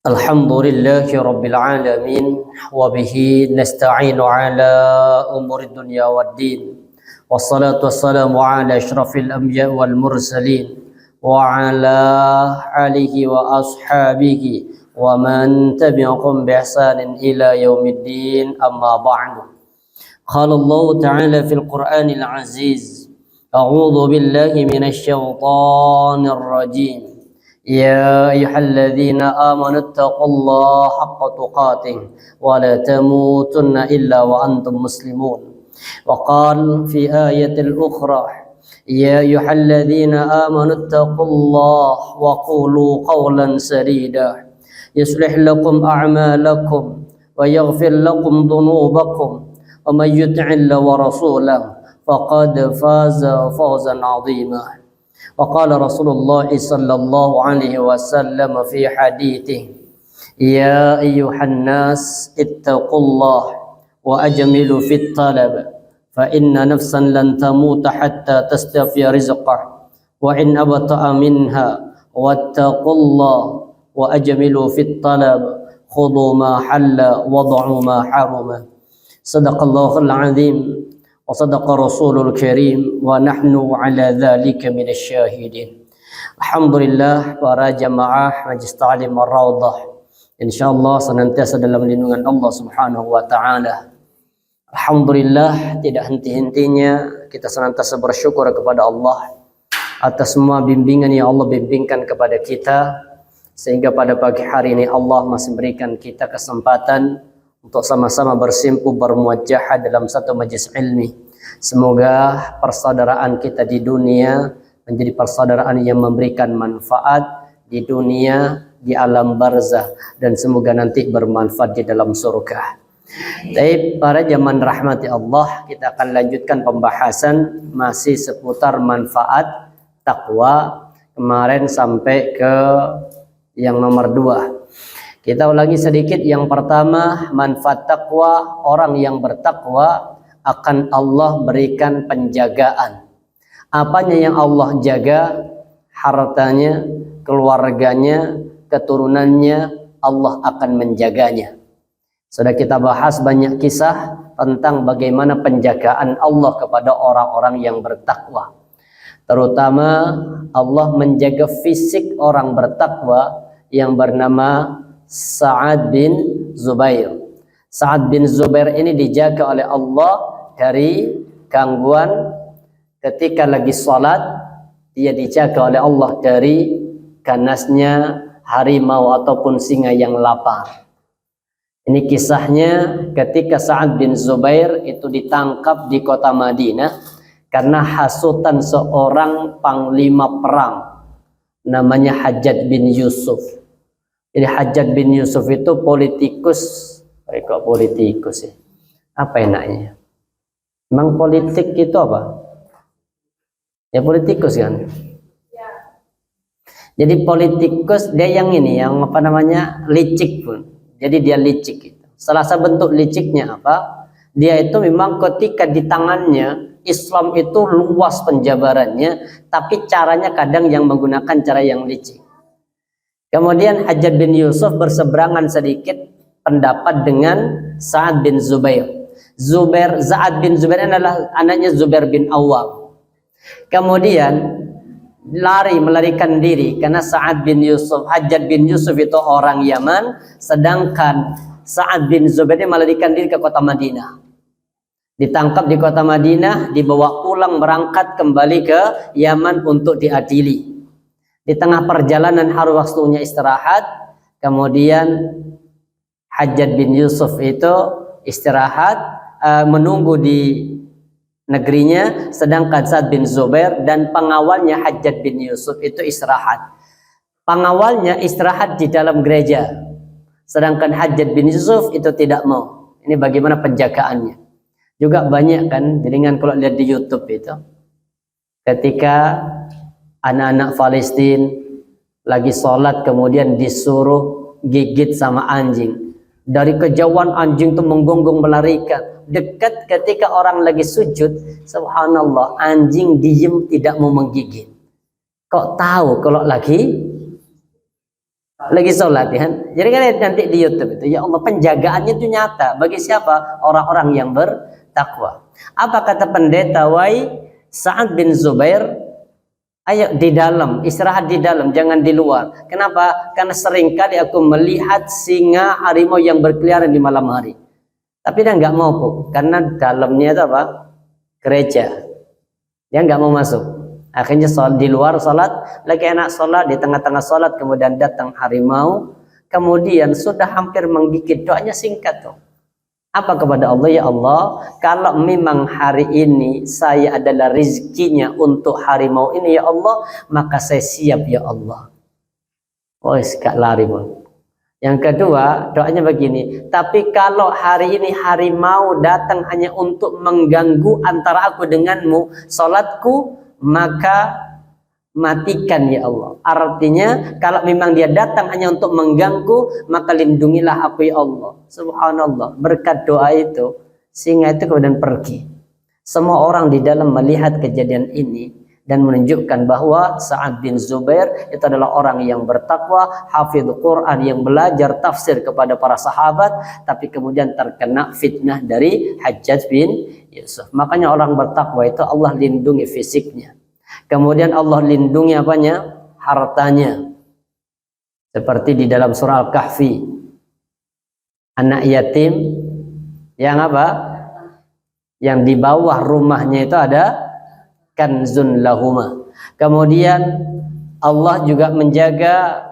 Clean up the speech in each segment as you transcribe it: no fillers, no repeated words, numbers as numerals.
Alhamdulillahi Rabbil Alamin wa bihi nasta'inu ala umuri dunya waddin wassalatu wassalamu ala ashrafil anbiya wal mursalin wa ala alihi wa ashabihi wa man tabi'akum bi ihsanin ila yaumiddin amma ba'du. Qala Allah Ta'ala fil Qur'anil Aziz, a'udzu billahi minasy syaithanir rajim. يا أيها الذين آمنوا اتقوا الله حق تقاته ولا تموتن إلا وأنتم مسلمون. وقال في آية الأخرى يا أيها الذين آمنوا اتقوا الله وقولوا قولا سديدا يصلح لكم أعمالكم ويغفر لكم ذنوبكم ومن يطع الله ورسوله فقد فاز فوزا عظيما. وقال رسول الله صلى الله عليه وسلم في حديثه يا أيها الناس اتقوا الله وأجملوا في الطلب فإن نفسا لن تموت حتى تستوفي رزقه وإن أبطأ منها واتقوا الله وأجملوا في الطلب خذوا ما حل وضعوا ما حرم. صدق الله العظيم وصدق Rasulul Karim wa nahnu ala dzalika minasyahidin. Alhamdulillah, para jamaah Majlis Ta'lim Ar-Raudhah insyaallah senantiasa dalam lindungan Allah Subhanahu wa taala. Alhamdulillah, tidak henti-hentinya kita senantiasa bersyukur kepada Allah atas semua bimbingan yang Allah bimbingkan kepada kita, sehingga pada pagi hari ini Allah masih berikan kita kesempatan untuk sama-sama bersimpuh bermuajahah dalam satu majlis ilmi. Semoga persaudaraan kita di dunia menjadi persaudaraan yang memberikan manfaat di dunia, di alam barzah, dan semoga nanti bermanfaat di dalam surga. Baik, para jamaah rahmati Allah, kita akan lanjutkan pembahasan masih seputar manfaat takwa. Kemarin sampai ke yang nomor 2. Kita ulangi sedikit. Yang pertama, manfaat takwa, orang yang bertakwa akan Allah berikan penjagaan. Apanya yang Allah jaga? Hartanya, keluarganya, keturunannya, Allah akan menjaganya. Sudah kita bahas banyak kisah tentang bagaimana penjagaan Allah kepada orang-orang yang bertakwa. Terutama Allah menjaga fisik orang bertakwa yang bernama Sa'ad bin Zubair. Sa'ad bin Zubair ini dijaga oleh Allah dari gangguan ketika lagi salat. Dia dijaga oleh Allah dari ganasnya harimau ataupun singa yang lapar. Ini kisahnya ketika Sa'ad bin Zubair itu ditangkap di kota Madinah karena hasutan seorang panglima perang namanya Hajjaj bin Yusuf. Jadi Hajjaj bin Yusuf itu politikus. Kok politikus ya? Apa enaknya? Memang politik itu apa? Ya politikus kan? Ya. Jadi politikus dia yang ini, yang apa namanya, licik pun. Jadi dia licik itu. Salah satu bentuk liciknya apa? Dia itu memang ketika di tangannya Islam itu luas penjabarannya, tapi caranya kadang yang menggunakan cara yang licik. Kemudian Hajjaj bin Yusuf berseberangan sedikit pendapat dengan Sa'ad bin Zubair. Sa'ad bin Zubair adalah anaknya Zubair bin Awwam. Kemudian melarikan diri karena Hajjaj bin Yusuf itu orang Yaman, sedangkan Sa'ad bin Zubair melarikan diri ke kota Madinah. Ditangkap di kota Madinah, dibawa pulang, berangkat kembali ke Yaman untuk diadili. Di tengah perjalanan harus waktunya istirahat. Kemudian Hajjaj bin Yusuf itu istirahat, menunggu di negerinya, sedangkan Sa'ad bin Zubair dan pengawalnya Hajjaj bin Yusuf itu istirahat. Pengawalnya istirahat di dalam gereja, sedangkan Hajjaj bin Yusuf itu tidak mau. Ini bagaimana penjagaannya. Juga banyak kan, jaringan kalau lihat di YouTube itu, ketika anak-anak Palestina lagi sholat kemudian disuruh gigit sama anjing. Dari kejauhan anjing itu menggonggong melarikan. Dekat ketika orang lagi sujud, subhanallah, anjing diem tidak mau menggigit. Kok tahu kalau lagi lagi sholat ya. Jadi kan nanti di YouTube itu, ya Allah penjagaannya itu nyata bagi siapa? Orang-orang yang bertakwa. Apa kata pendeta Wai Sa'ad bin Zubair? Ayo di dalam, istirahat di dalam, jangan di luar. Kenapa? Karena seringkali aku melihat singa harimau yang berkeliaran di malam hari. Tapi dia nggak mau, Bu, karena dalamnya itu apa? Gereja. Dia nggak mau masuk. Akhirnya sholat di luar, sholat lagi enak sholat, di tengah-tengah sholat kemudian datang harimau, kemudian sudah hampir menggigit. Doanya singkat tuh. Apa kepada Allah? Ya Allah, kalau memang hari ini saya adalah rizkinya untuk harimau ini ya Allah, maka saya siap ya Allah. Oh, gak lari, Bang. Yang kedua, doanya begini, tapi kalau hari ini harimau datang hanya untuk mengganggu antara aku denganmu, sholatku, maka matikan ya Allah. Artinya kalau memang dia datang hanya untuk mengganggu, maka lindungilah aku ya Allah. Subhanallah, berkat doa itu singa itu kemudian pergi. Semua orang di dalam melihat kejadian ini dan menunjukkan bahwa Sa'ad bin Zubair itu adalah orang yang bertakwa, hafidz Quran, yang belajar tafsir kepada para sahabat, tapi kemudian terkena fitnah dari Hajjaj bin Yusuf. Makanya orang bertakwa itu Allah lindungi fisiknya. Kemudian Allah lindungi apanya? Hartanya. Seperti di dalam surah Al-Kahfi. Anak yatim yang apa? Yang di bawah rumahnya itu ada kanzun lahuma. Kemudian Allah juga menjaga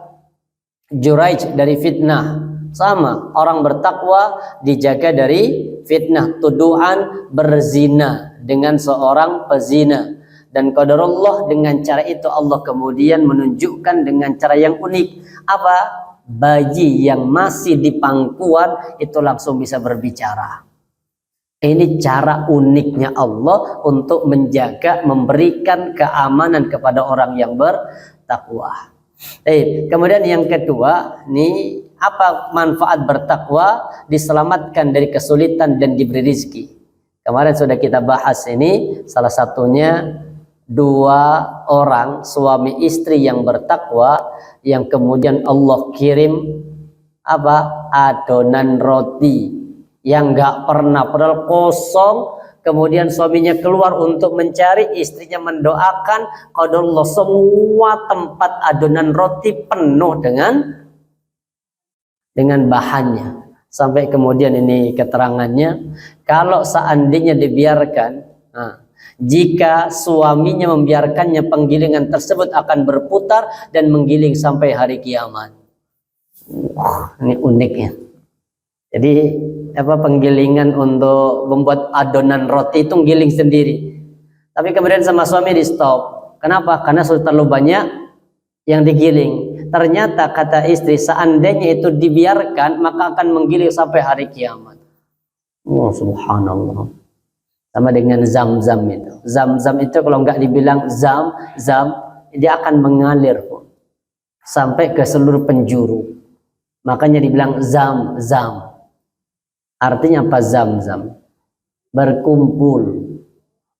Juraij dari fitnah. Sama, orang bertakwa dijaga dari fitnah, tuduhan berzina dengan seorang pezina. Dan qadarullah, dengan cara itu Allah kemudian menunjukkan dengan cara yang unik. Apa? Bayi yang masih di pangkuan itu langsung bisa berbicara. Ini cara uniknya Allah untuk menjaga, memberikan keamanan kepada orang yang bertakwa. Kemudian yang kedua, nih apa manfaat bertakwa? Diselamatkan dari kesulitan dan diberi rizki. Kemarin sudah kita bahas ini, salah satunya dua orang suami istri yang bertakwa, yang kemudian Allah kirim apa? Adonan roti yang nggak pernah, padahal kosong. Kemudian suaminya keluar untuk mencari, istrinya mendoakan, qadarullah semua tempat adonan roti penuh dengan bahannya. Sampai kemudian ini keterangannya, kalau seandainya dibiarkan, jika suaminya membiarkannya, penggilingan tersebut akan berputar dan menggiling sampai hari kiamat. Ini uniknya. Jadi apa, penggilingan untuk membuat adonan roti itu giling sendiri. Tapi kemudian sama suami di stop. Kenapa? Karena sudah terlalu banyak yang digiling. Ternyata kata istri, seandainya itu dibiarkan maka akan menggiling sampai hari kiamat. Oh, subhanallah. Sama dengan zam-zam itu. Zam-zam itu kalau nggak dibilang zam, dia akan mengalir pun sampai ke seluruh penjuru. Makanya dibilang zam-zam. Artinya apa zam-zam? Berkumpul.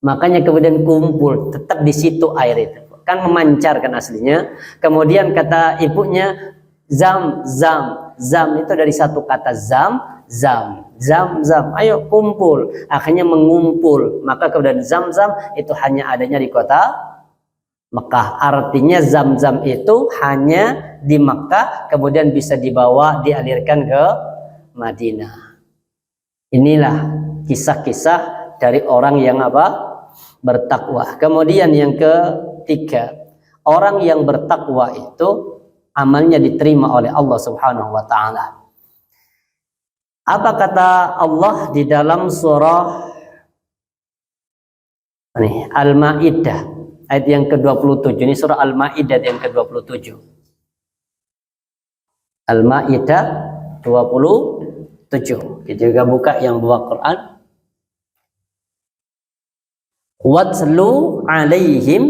Makanya kemudian kumpul, tetap di situ air itu. Kan memancarkan aslinya. Kemudian kata ibunya zam-zam. Zam itu dari satu kata zam. Ayo kumpul. Akhirnya mengumpul. Maka kemudian zam-zam itu hanya adanya di kota Mekah. Artinya zam-zam itu hanya di Mekah, kemudian bisa dibawa, dialirkan ke Madinah. Inilah kisah-kisah dari orang yang apa? Bertakwa. Kemudian yang ketiga, orang yang bertakwa itu amalnya diterima oleh Allah Subhanahu wa taala. Apa kata Allah di dalam surah Al-Maidah ayat yang ke-27? Ini surah Al-Maidah yang ke-27. Al-Maidah 27. Kita juga buka yang bawa Quran. Watlu alaihim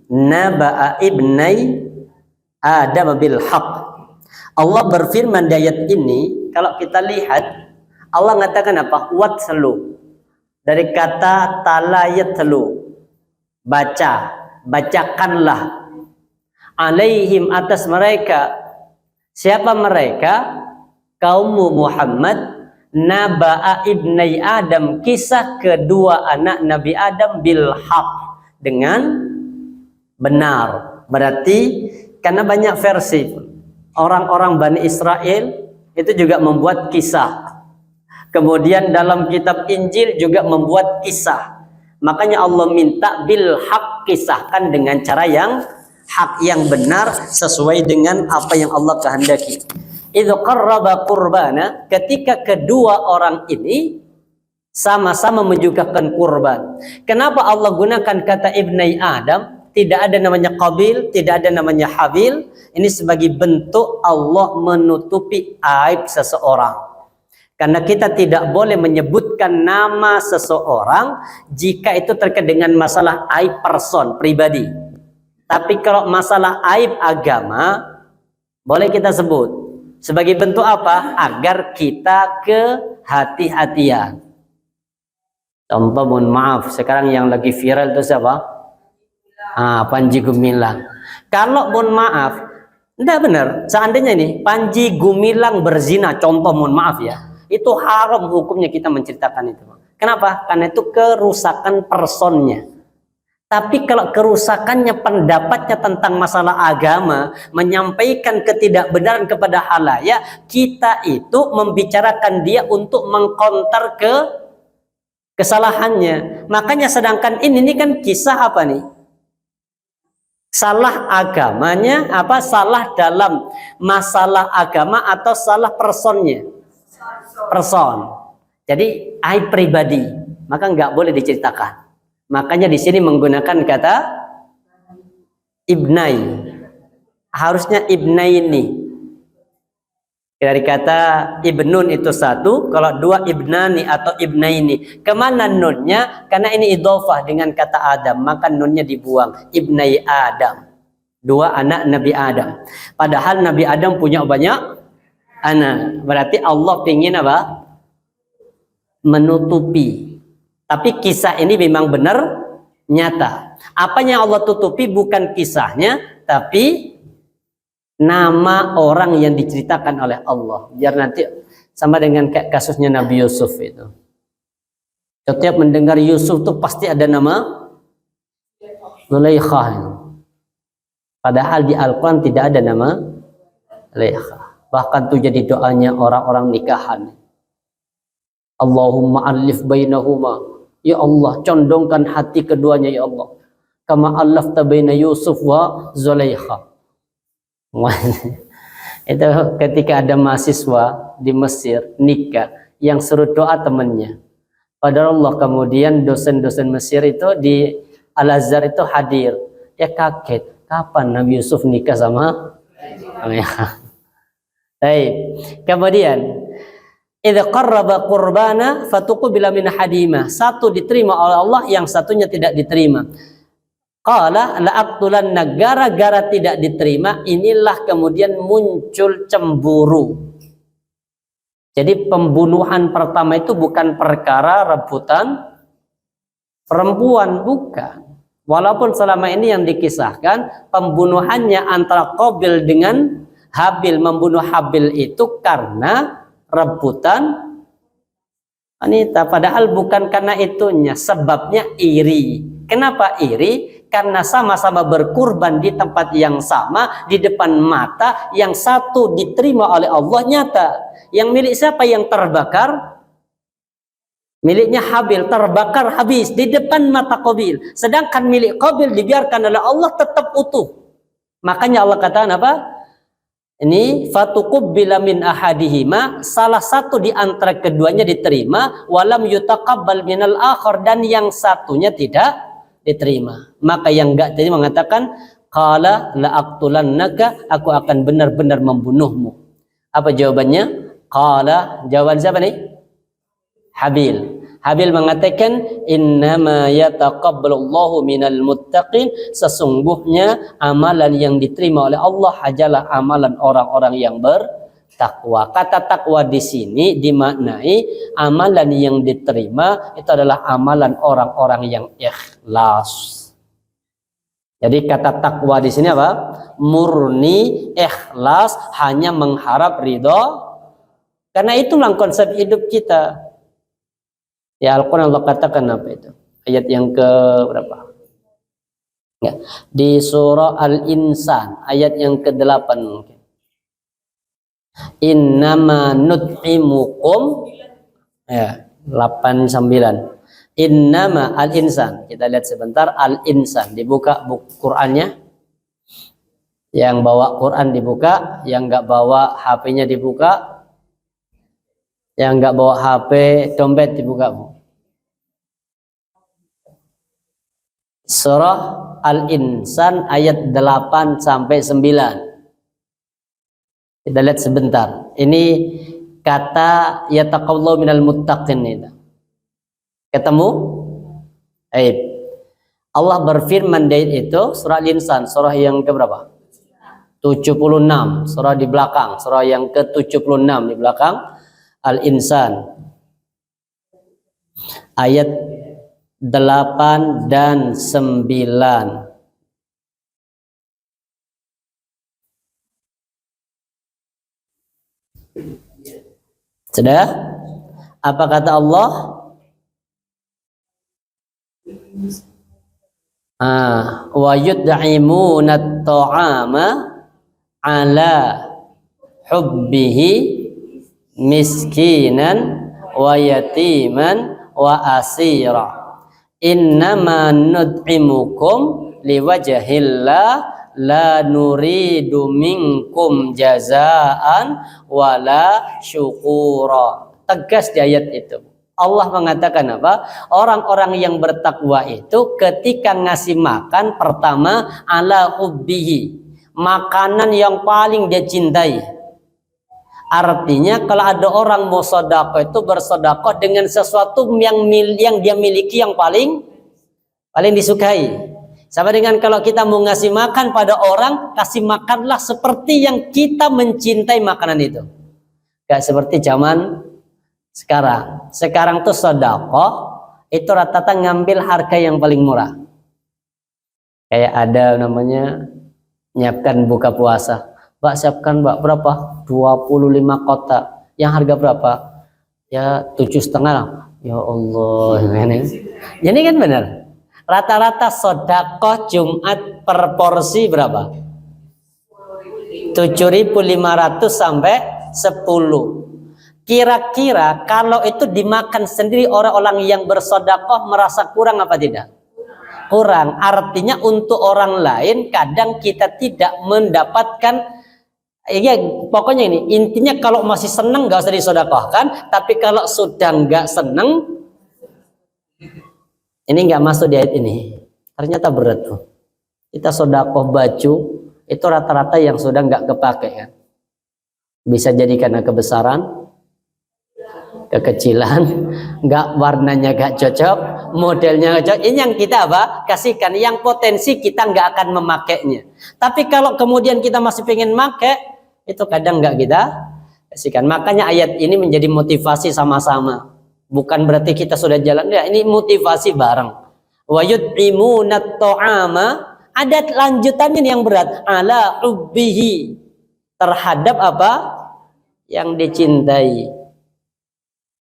naba'a ibnai Adam bil haqq. Allah berfirman di ayat ini, kalau kita lihat Allah mengatakan apa? Watlu. Dari kata talayatlu. Baca, bacakanlah. Alaihim, atas mereka. Siapa mereka? Kaum Muhammad, naba'a ibnai Adam, kisah kedua anak Nabi Adam bil haq, dengan benar. Berarti karena banyak versi, orang-orang Bani Israel itu juga membuat kisah. Kemudian dalam kitab Injil juga membuat kisah. Makanya Allah minta bil haq, kisahkan dengan cara yang hak, yang benar, sesuai dengan apa yang Allah kehendaki. Idzu qarraba qurbana, ketika kedua orang ini sama-sama menjugakkan kurban. Kenapa Allah gunakan kata ibnai Adam? Tidak ada namanya Qabil, tidak ada namanya Habil. Ini sebagai bentuk Allah menutupi aib seseorang. Karena kita tidak boleh menyebutkan nama seseorang jika itu terkait dengan masalah aib person, pribadi. Tapi kalau masalah aib agama, boleh kita sebut. Sebagai bentuk apa? Agar kita kehati-hatian. Contoh, mohon maaf, sekarang yang lagi viral itu siapa? Panji Gumilang. Kalau mohon maaf, tidak benar. Seandainya ini Panji Gumilang berzina, contoh, mohon maaf ya, itu haram hukumnya kita menceritakan itu. Kenapa? Karena itu kerusakan personnya. Tapi kalau kerusakannya pendapatnya tentang masalah agama, menyampaikan ketidakbenaran kepada halayak, kita itu membicarakan dia untuk mengkonter kesalahannya. Makanya sedangkan ini kan kisah apa nih? Salah agamanya apa? Salah dalam masalah agama atau salah personnya? Person. Jadi aib pribadi, maka nggak boleh diceritakan. Makanya di sini menggunakan kata ibnai. Harusnya ibnaini. Dari kata ibnun itu satu, kalau dua ibnani atau ibnaini. Kemana nunnya? Karena ini idhofah dengan kata Adam, maka nunnya dibuang. Ibnai Adam. Dua anak Nabi Adam. Padahal Nabi Adam punya banyak anak. Berarti Allah ingin apa? Menutupi. Tapi kisah ini memang benar, nyata. Apa yang Allah tutupi bukan kisahnya, tapi nama orang yang diceritakan oleh Allah. Biar nanti sama dengan kayak kasusnya Nabi Yusuf itu. Setiap mendengar Yusuf itu pasti ada nama Zulaikha. Padahal di Al-Quran tidak ada nama Zulaikha. Bahkan itu jadi doanya orang-orang nikahan. Allahumma alif bainahuma. Ya Allah, condongkan hati keduanya ya Allah. Kama allafta baina Yusuf wa Zulaikha. Itu ketika ada mahasiswa di Mesir nikah, yang suruh doa temannya. Padahal Allah, kemudian dosen-dosen Mesir itu di Al-Azhar itu hadir. Dia kaget, kapan Nabi Yusuf nikah sama Zulaikha? Baik. Kemudian idza qarraba qurbana fatuqbila min hadimah. Satu diterima oleh Allah, yang satunya tidak diterima. Qala la aqtulanna, gara-gara tidak diterima, inilah kemudian muncul cemburu. Jadi pembunuhan pertama itu bukan perkara rebutan perempuan, bukan. Walaupun selama ini yang dikisahkan pembunuhannya antara Qabil dengan Habil, membunuh Habil itu karena rebutan wanita, padahal bukan karena itunya, sebabnya iri. Kenapa iri? Karena sama-sama berkurban di tempat yang sama, di depan mata, yang satu diterima oleh Allah nyata. Yang milik siapa yang terbakar? Miliknya Habil, terbakar habis di depan mata Qabil. Sedangkan milik Qabil dibiarkan oleh Allah tetap utuh. Makanya Allah katakan apa? Ini fatuqbila min ahadihima, salah satu di antara keduanya diterima, walam yutaqabbal minal akhar, dan yang satunya tidak diterima. Maka yang enggak tadi mengatakan qala la aqtulannaka, aku akan benar-benar membunuhmu. Apa jawabannya? Qala, jawaban siapa nih? Habil. Habil mengatakan innama yataqabbalullahu minal muttaqin, sesungguhnya amalan yang diterima oleh Allah hanyalah amalan orang-orang yang bertakwa. Kata takwa di sini dimaknai amalan yang diterima itu adalah amalan orang-orang yang ikhlas. Jadi kata takwa di sini apa? Murni, ikhlas, hanya mengharap ridho. Karena itulah konsep hidup kita. Ya Al-Quran Allah katakan apa itu? Ayat yang ke berapa? Ya, di surah Al-Insan ayat yang ke-8 mungkin. Innama nut'imukum ya 89. Innama Al-Insan. Kita lihat sebentar Al-Insan, dibuka buku Qur'annya. Yang bawa Quran dibuka, yang enggak bawa HP-nya dibuka. Yang enggak bawa HP, dompet dibuka, Bu. Surah Al-Insan ayat 8 sampai 9. Kita lihat sebentar. Ini kata yataqallahu minal muttaqin itu. Ketemu? Allah berfirman dari itu surah Al-Insan, surah yang ke berapa? 76, surah di belakang, surah yang ke-76 di belakang Al-Insan. Ayat 8 dan 9. Sudah? Apa kata Allah? Wa yud'imuna at-ta'ama ala hubbihi miskinan wa yatiman wa asira. Innama nud'imukum liwajhillah la nuridu minkum jazaan wala syukura. Tegas di ayat itu. Allah mengatakan apa? Orang-orang yang bertakwa itu ketika ngasih makan pertama ala hubbihi, makanan yang paling dia cintai. Artinya kalau ada orang mau sedekah itu bersedekah dengan sesuatu yang dia miliki yang paling disukai. Sama dengan kalau kita mau ngasih makan pada orang, kasih makanlah seperti yang kita mencintai makanan itu. Gak seperti zaman sekarang. Sekarang tuh sedekah itu rata-rata ngambil harga yang paling murah. Kayak ada namanya nyiapkan buka puasa. Mbak siapkan Mbak berapa? 25 kotak. Yang harga berapa? Ya 7,5. Ya Allah. Jadi kan benar. Rata-rata sedekah Jumat per porsi berapa? 7.500 sampai 10. Kira-kira kalau itu dimakan sendiri orang-orang yang bersedekah merasa kurang apa tidak? Kurang. Artinya untuk orang lain kadang kita tidak mendapatkan. Ya, pokoknya ini intinya kalau masih seneng nggak usah disedekahkan, tapi kalau sudah nggak seneng, ini nggak masuk di ayat ini. Ternyata berat tuh. Kita sedekah baju itu rata-rata yang sudah nggak kepake kan. Bisa jadi karena kebesaran, kekecilan, nggak warnanya nggak cocok, modelnya nggak cocok. Ini yang kita apa? Kasihkan. Yang potensi kita nggak akan memakainya. Tapi kalau kemudian kita masih pengen make, itu kadang nggak kita kasihkan. Makanya ayat ini menjadi motivasi sama-sama. Bukan berarti kita sudah jalan. Ya, ini motivasi bareng. Wa yud'imuna at-ta'ama, ada lanjutannya yang berat. Ala hubbihi, terhadap apa? Yang dicintai.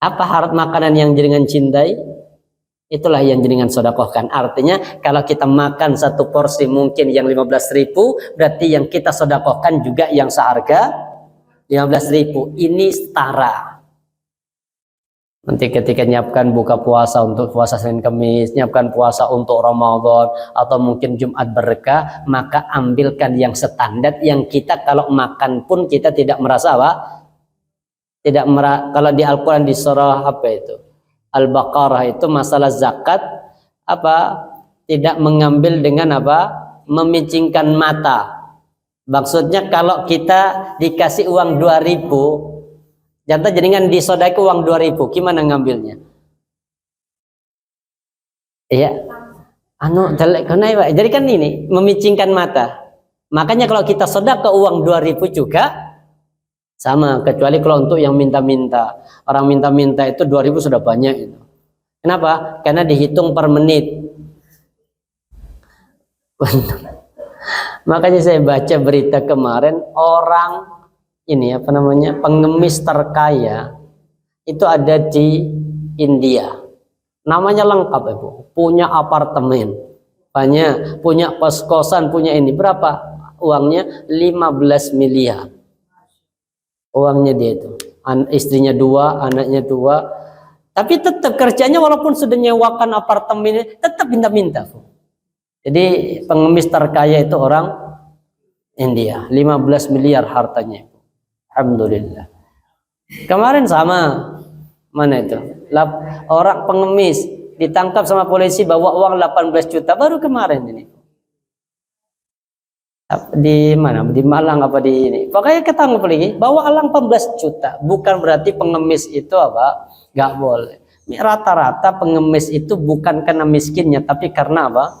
Apa harap makanan yang jenengan cintai? Itulah yang jenengan sedekahkan. Artinya kalau kita makan satu porsi mungkin yang 15.000, berarti yang kita sedekahkan juga yang seharga 15.000. Ini setara. Nanti ketika nyiapkan buka puasa untuk puasa Senin Kamis, nyiapkan puasa untuk Ramadan, atau mungkin Jumat berkah, maka ambilkan yang standar yang kita kalau makan pun kita tidak merasa apa? Kalau di Al-Quran di surah apa itu? Al-Baqarah itu masalah zakat apa? Tidak mengambil dengan apa? Memicingkan mata. Maksudnya kalau kita dikasih uang 2.000, jangan jaringan disodai uang 2.000, gimana ngambilnya? Iya. Jadi kan ini memicingkan mata. Makanya kalau kita sedekah uang 2.000 juga sama, kecuali kalau untuk yang minta-minta. Orang minta-minta itu 2.000 sudah banyak itu. Kenapa? Karena dihitung per menit. Makanya saya baca berita kemarin, orang ini apa namanya, pengemis terkaya itu ada di India. Namanya lengkap Ibu, punya apartemen banyak, punya kos-kosan, punya ini. Berapa uangnya? 15 miliar uangnya dia itu. Istrinya 2, anaknya 2. Tapi tetap kerjanya walaupun sudah nyewakan apartemen tetap minta-minta. Jadi pengemis terkaya itu orang India, 15 miliar hartanya. Alhamdulillah. Kemarin sama, mana itu? Orang pengemis ditangkap sama polisi bawa uang 18 juta baru kemarin ini. Di mana? Di Malang apa di ini? Pokoknya ketangkep lagi bawa uang 18 juta. Bukan berarti pengemis itu apa? Gak boleh. Rata-rata pengemis itu bukan karena miskinnya, tapi karena apa?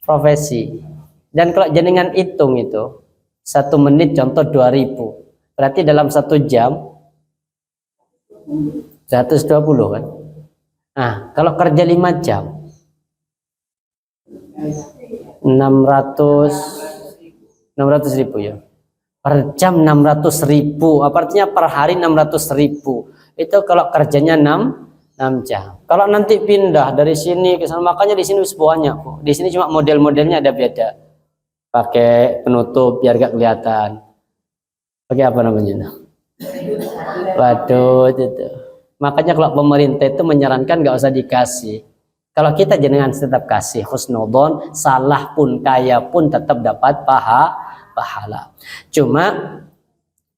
Profesi. Dan kalau jenengan hitung itu 1 menit contoh 2.000, berarti dalam 1 jam 120 kan? Nah, kalau kerja 5 jam 600.000 ya. Per jam 600.000, artinya per hari 600.000. Itu kalau kerjanya 6 jam. Kalau nanti pindah dari sini ke sana, makanya di sini banyak kok. Di sini cuma model-modelnya ada beda. Pakai penutup biar gak kelihatan. Pakai apa namanya? Waduh, itu. Makanya kalau pemerintah itu menyarankan gak usah dikasih. Kalau kita jenengan tetap kasih husnudon, salah pun kaya pun tetap dapat pahala. Cuma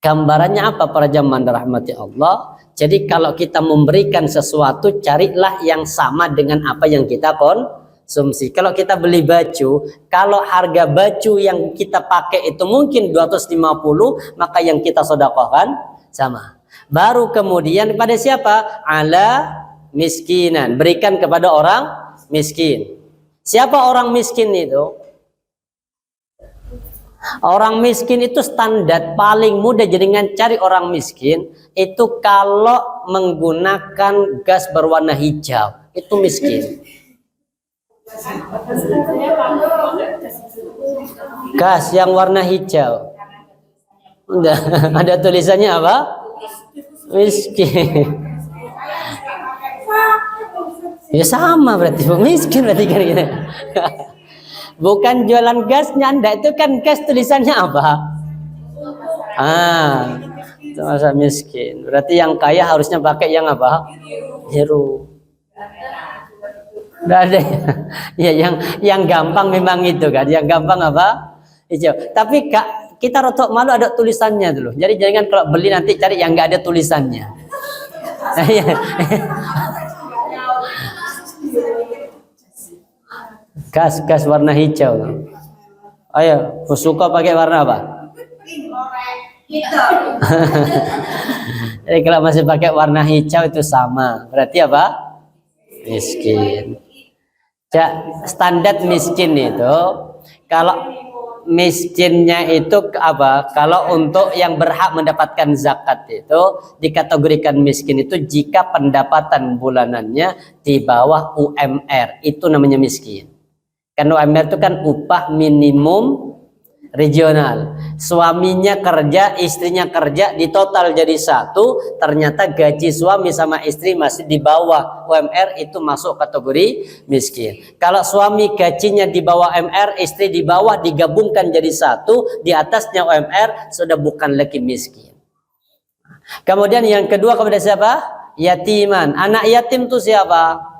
gambarannya apa para jamaah rahmati Allah? Jadi kalau kita memberikan sesuatu, carilah yang sama dengan apa yang kita konsumsi. Kalau kita beli baju, kalau harga baju yang kita pakai itu mungkin 250, maka yang kita sedekahkan sama. Baru kemudian pada siapa? Ala miskinan, berikan kepada orang miskin. Siapa orang miskin itu? Orang miskin itu standar paling mudah jenengan cari orang miskin itu kalau menggunakan gas berwarna hijau, itu miskin. Gas yang warna hijau. Udah, ada tulisannya apa? Miskin. Ya sama berarti miskin berarti kan gitu. Bukan jualan gasnya Anda, itu kan gas tulisannya apa? Itu masa miskin. Berarti yang kaya harusnya pakai yang apa? Biru. Enggak ada. Ya yang gampang memang itu kan. Yang gampang apa? Hijau. Tapi kita rotok malu ada tulisannya dulu. Jadi jangan kalau beli nanti cari yang enggak ada tulisannya. Gas warna hijau. Ayo, suka pakai warna apa? Jadi kalau masih pakai warna hijau itu sama. Berarti apa? Miskin. Standar miskin itu kalau miskinnya itu apa? Kalau untuk yang berhak mendapatkan zakat itu dikategorikan miskin itu jika pendapatan bulanannya di bawah UMR, itu namanya miskin. Kan UMR itu kan upah minimum regional. Suaminya kerja, istrinya kerja, di total jadi 1. Ternyata gaji suami sama istri masih di bawah UMR, itu masuk kategori miskin. Kalau suami gajinya di bawah UMR, istri di bawah, digabungkan jadi 1, di atasnya UMR, sudah bukan lagi miskin. Kemudian yang kedua kepada siapa? Yatiman. Anak yatim itu siapa?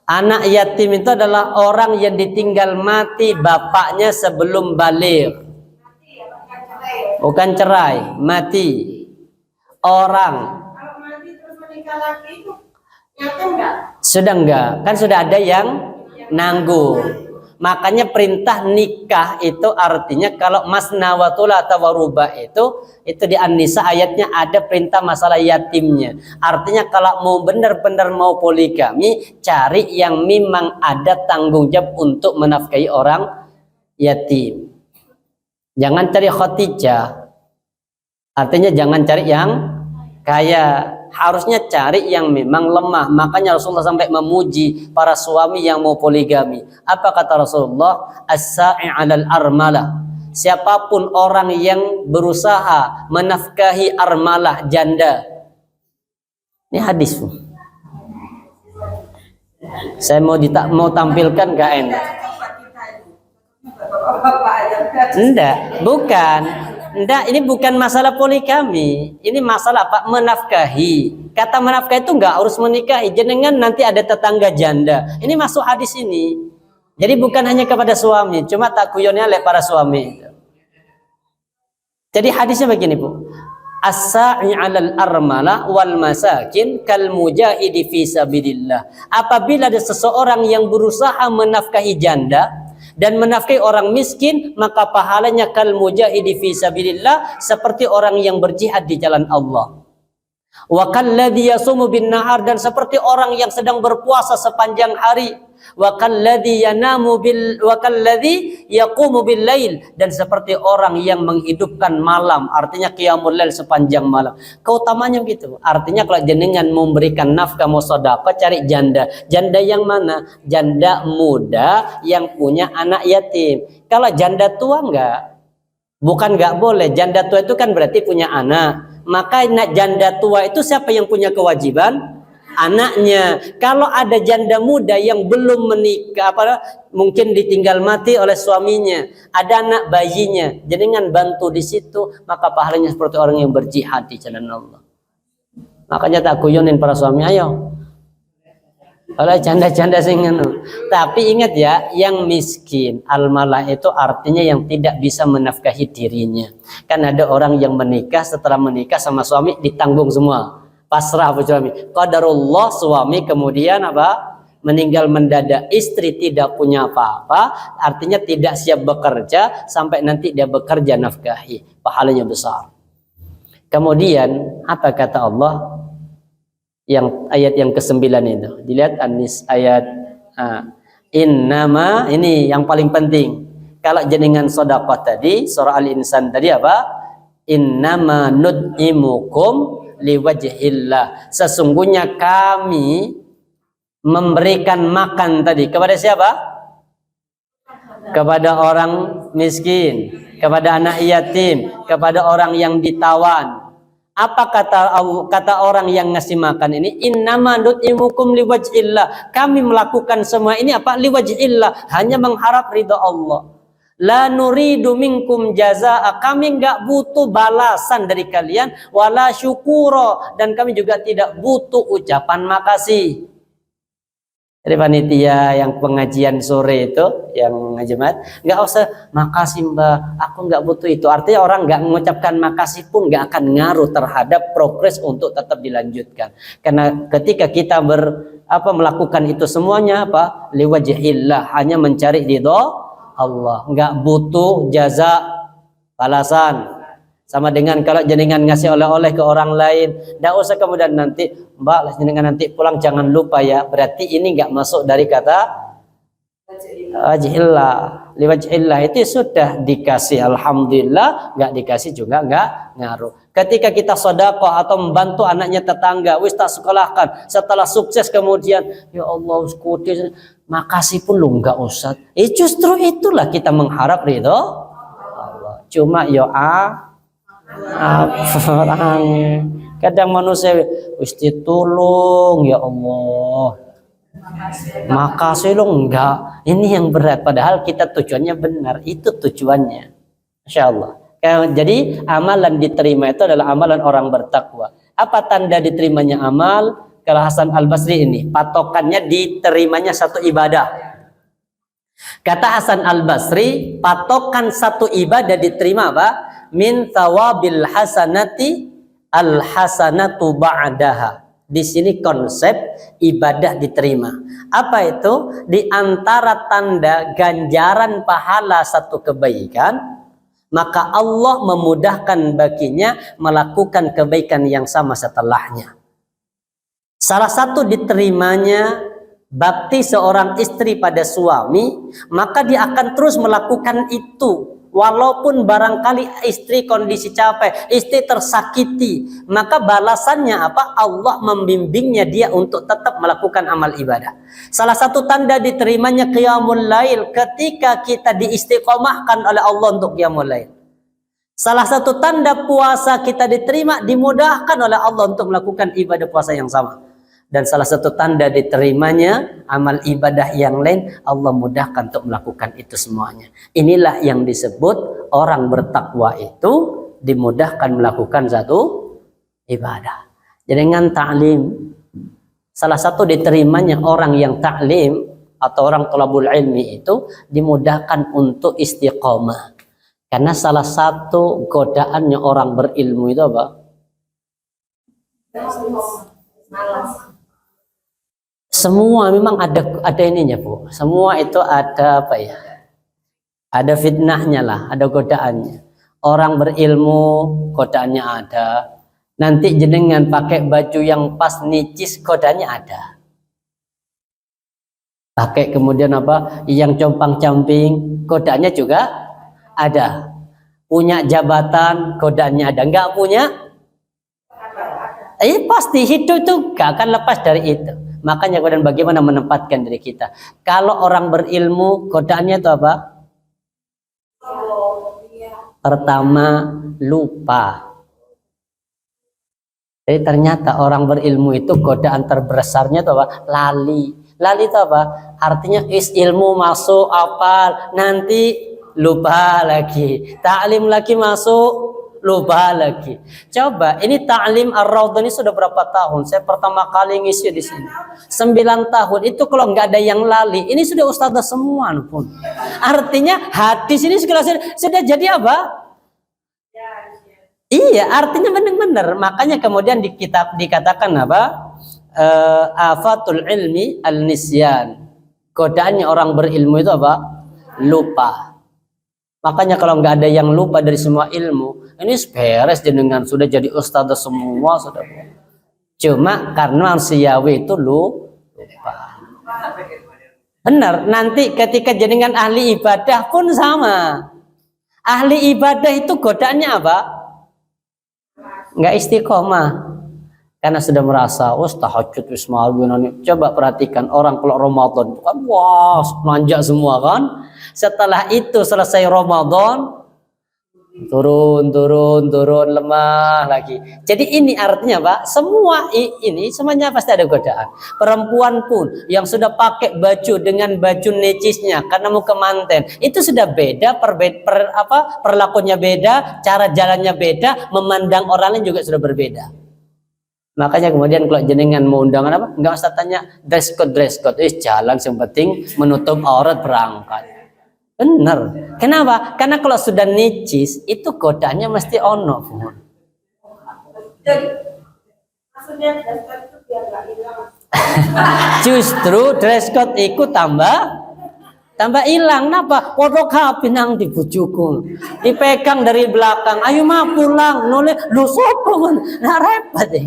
Anak yatim itu adalah orang yang ditinggal mati bapaknya sebelum baligh. Bukan cerai, mati. Orang. Kalau mati terus menikah lagi itu yatim enggak? Sudah enggak, kan sudah ada yang nanggung. Makanya perintah nikah itu artinya kalau masna wa thulatha wa ruba itu di An-Nisa ayatnya ada perintah masalah yatimnya. Artinya kalau mau benar-benar mau poligami, cari yang memang ada tanggung jawab untuk menafkahi orang yatim. Jangan cari Khadijah. Artinya jangan cari yang kaya. Harusnya cari yang memang lemah. Makanya Rasulullah sampai memuji para suami yang mau poligami. Apa kata Rasulullah? As-sa'i 'alal armalah. Siapapun orang yang berusaha menafkahi armalah, janda. Ini hadis. Saya mau tampilkan gak enak. Enggak, bukan. Enggak, ini bukan masalah poligami. Ini masalah apa? Menafkahi. Kata menafkahi itu enggak harus menikahi. Jenengan nanti ada tetangga janda. Ini masuk hadis ini. Jadi bukan hanya kepada suami, cuma takuyonnya oleh para suami. Jadi hadisnya begini, Bu. As-sa'i 'alal armala wal masakin kal mujahidi fi sabilillah. Apabila ada seseorang yang berusaha menafkahi janda dan menafkahi orang miskin, maka pahalanya kal mujahidi fi sabilillah, seperti orang yang berjihad di jalan Allah. Wa kalladzi yasumu bin nahar, dan seperti orang yang sedang berpuasa sepanjang hari. Wa kalladzi yanamu bil wa kalladzi yaqumu bil lail, dan seperti orang yang menghidupkan malam, artinya qiyamul lail sepanjang malam. Keutamanya begitu. Artinya kalau jenengan memberikan nafkah mau sedekah, cari janda. Janda yang mana? Janda muda yang punya anak yatim. Kalau janda tua bukan enggak boleh. Janda tua itu kan berarti punya anak. Maka janda tua itu siapa yang punya kewajiban? Anaknya. Kalau ada janda muda yang belum menikah, mungkin ditinggal mati oleh suaminya, ada anak bayinya, jenengan bantu di situ, maka pahalanya seperti orang yang berjihad di jalan Allah. Makanya tak guyonin para suami, ayo. Oleh janda-janda sing. Tapi ingat ya, yang miskin al-malah itu artinya yang tidak bisa menafkahi dirinya. Kan ada orang yang menikah, setelah menikah sama suami ditanggung semua. Pasrah suami. Qadarullah, suami kemudian apa? Meninggal mendadak, istri tidak punya apa-apa, artinya tidak siap bekerja sampai nanti dia bekerja nafkahi, pahalanya besar. Kemudian apa kata Allah? Yang ayat yang ke-9 itu. Dilihat An-Nis ayat innama, ini yang paling penting. Kalau jenengan sedekah tadi, surah Al-Insan tadi apa? Innama nud'imukum liwajhillah. Sesungguhnya kami memberikan makan tadi kepada siapa? Kepada orang miskin, kepada anak yatim, kepada orang yang ditawan. Apa kata orang yang ngasih makan ini? Innama nut'imukum liwajhillah. Kami melakukan semua ini apa? Liwajhillah, hanya mengharap ridha Allah. La nuridu minkum jazaa, kami enggak butuh balasan dari kalian, wala syukura, dan kami juga tidak butuh ucapan makasih. Dari panitia yang pengajian sore itu, yang ngajimat, enggak usah makasih Mbak, aku enggak butuh itu. Artinya orang enggak mengucapkan makasih pun enggak akan ngaruh terhadap progres untuk tetap dilanjutkan. Karena ketika kita melakukan itu semuanya apa? Liwajhillah, hanya mencari ridha Allah, enggak butuh jaza, balasan. Sama dengan kalau jenengan ngasih oleh-oleh ke orang lain, enggak usah kemudian nanti, Mbak, jenengan nanti pulang jangan lupa ya. Berarti ini enggak masuk dari kata wajhillah. Liwajhillah itu sudah dikasih, alhamdulillah, enggak dikasih juga enggak ngaruh. Ketika kita sedekah atau membantu anaknya tetangga, wis tak sekolahkan, setelah sukses kemudian, ya Allah, makasih pun lu enggak usah. Justru itulah kita mengharap ridho Allah. Cuma ya orang kadang manusia wis ditulung, ya Allah, makasih lu enggak. Ini yang berat, padahal kita tujuannya benar. Itu tujuannya, Masya Allah. Jadi amalan diterima itu adalah amalan orang bertakwa. Apa tanda diterimanya amal? Kalau Hasan Al-Basri ini patokannya diterimanya satu ibadah. Kata Hasan Al-Basri, patokan satu ibadah diterima apa? Min thawabil hasanati al hasanatu ba'daha. Di sini konsep ibadah diterima. Apa itu? Di antara tanda ganjaran pahala satu kebaikan, maka Allah memudahkan baginya melakukan kebaikan yang sama setelahnya. Salah satu diterimanya bakti seorang istri pada suami, maka dia akan terus melakukan itu Walaupun barangkali istri kondisi capek, istri tersakiti, maka balasannya apa? Allah membimbingnya dia untuk tetap melakukan amal ibadah. Salah satu tanda diterimanya qiyamul lail ketika kita diistiqomahkan oleh Allah untuk qiyamul lail. Salah satu tanda puasa kita diterima, dimudahkan oleh Allah untuk melakukan ibadah puasa yang sama. Dan salah satu tanda diterimanya amal ibadah yang lain, Allah mudahkan untuk melakukan itu semuanya. Inilah yang disebut orang bertakwa itu dimudahkan melakukan satu ibadah. Jadi dengan ta'lim, salah satu diterimanya orang yang ta'lim atau orang thalabul ilmi itu dimudahkan untuk istiqomah. Karena salah satu godaannya orang berilmu itu apa? Semua memang ada ininya, Bu. Semua itu ada apa ya? Ada fitnahnya lah, ada godaannya. Orang berilmu godaannya ada. Nanti jenengan pakai baju yang pas nicis godaannya ada. Pakai kemudian apa? Yang compang-camping godaannya juga ada. Punya jabatan godaannya ada. Enggak punya? Pasti hidup itu gak akan lepas dari itu. Makanya kemudian bagaimana menempatkan diri kita. Kalau orang berilmu, godaannya itu apa? Pertama, lupa. Jadi ternyata orang berilmu itu godaan terbesarnya itu apa? Lali. Lali itu apa? Artinya ilmu masuk, apal, nanti lupa lagi. Ta'lim lagi masuk, lupa lagi. Coba, ini ta'lim ar-raudhah ini sudah berapa tahun? Saya pertama kali ngisi di sini. 9 tahun. Itu kalau nggak ada yang lali, ini sudah ustadzah semua pun. Artinya hadis ini sudah jadi apa? Iya, artinya benar-benar. Makanya kemudian di kitab dikatakan apa? Afatul ilmi al-nisyan. Godaannya orang berilmu itu apa? Lupa. Makanya kalau nggak ada yang lupa dari semua ilmu, ini beres jenengan sudah jadi ustadzah semua sudah. Cuma karena manusiawi itu lupa. Benar, nanti ketika jenengan ahli ibadah pun sama. Ahli ibadah itu godaannya apa? Nggak istiqomah. Karena sudah merasa, tahajud wismaul. Coba perhatikan orang kalau Ramadan kan wah, manjak semua kan. Setelah itu selesai Ramadan, turun lemah lagi. Jadi ini artinya Pak, semua ini semuanya pasti ada godaan. Perempuan pun yang sudah pakai baju dengan baju necisnya karena mau ke manten, itu sudah beda, perlakuannya beda, cara jalannya beda, memandang orang lain juga sudah berbeda. Makanya kemudian kalau jenengan mau undangan apa, nggak usah tanya dress code, jalan yang penting menutup aurat berangkat. Benar. Kenapa? Karena kalau sudah nicis itu godaannya mesti ono. Maksudnya dress code itu biar nggak hilang. Justru dress code itu tambah hilang. Kenapa? Kodok pinang di bujuku, dipegang dari belakang. Ayo mah pulang, nulis lu sopo kan? Nah repot ya.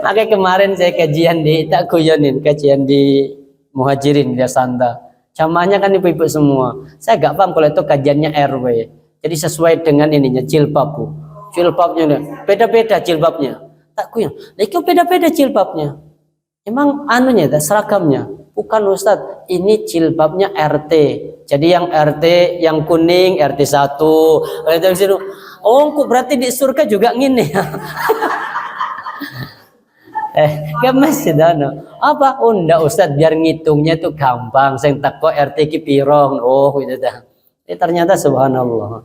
Makanya kemarin saya kajian kajian di Muhajirin di Santa. Jamaahnya kan ibu-ibu semua. Saya gak paham kalau itu kajiannya RW. Jadi sesuai dengan ininya jilbab, Bu. Jilbabnya beda-beda jilbabnya. Tak kuyang. Itu beda-beda jilbabnya. Emang anunya seragamnya. Bukan Ustadz, ini jilbabnya RT. Jadi yang RT yang kuning RT 1. Oh, kok berarti di surga juga ngini ya. Gemes gitu apa enggak Ustaz biar ngitungnya itu gampang sing teko RT ki pirong gitu dah. Ternyata subhanallah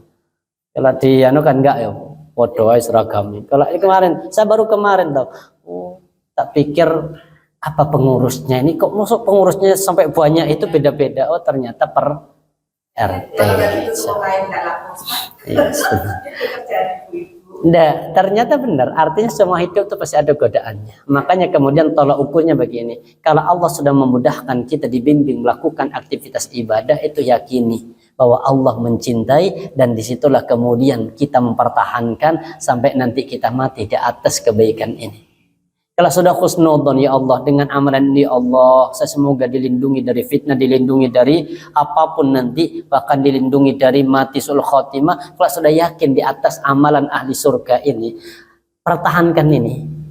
kalau di kan enggak ya padha seragam. Kalau kemarin saya baru kemarin tahu tak pikir apa pengurusnya ini kok masuk pengurusnya sampai banyak itu beda-beda. Ternyata per RT. Nah, ternyata benar. Artinya semua hidup itu pasti ada godaannya. Makanya kemudian tolak ukurnya begini. Kalau Allah sudah memudahkan kita dibimbing melakukan aktivitas ibadah, itu yakini bahwa Allah mencintai dan disitulah kemudian kita mempertahankan sampai nanti kita mati di atas kebaikan ini. Kalau sudah husnudzon, ya Allah, dengan amalan ini, ya Allah, saya semoga dilindungi dari fitnah, dilindungi dari apapun nanti, bahkan dilindungi dari mati sul khotimah. Kalau sudah yakin di atas amalan ahli surga ini, pertahankan ini.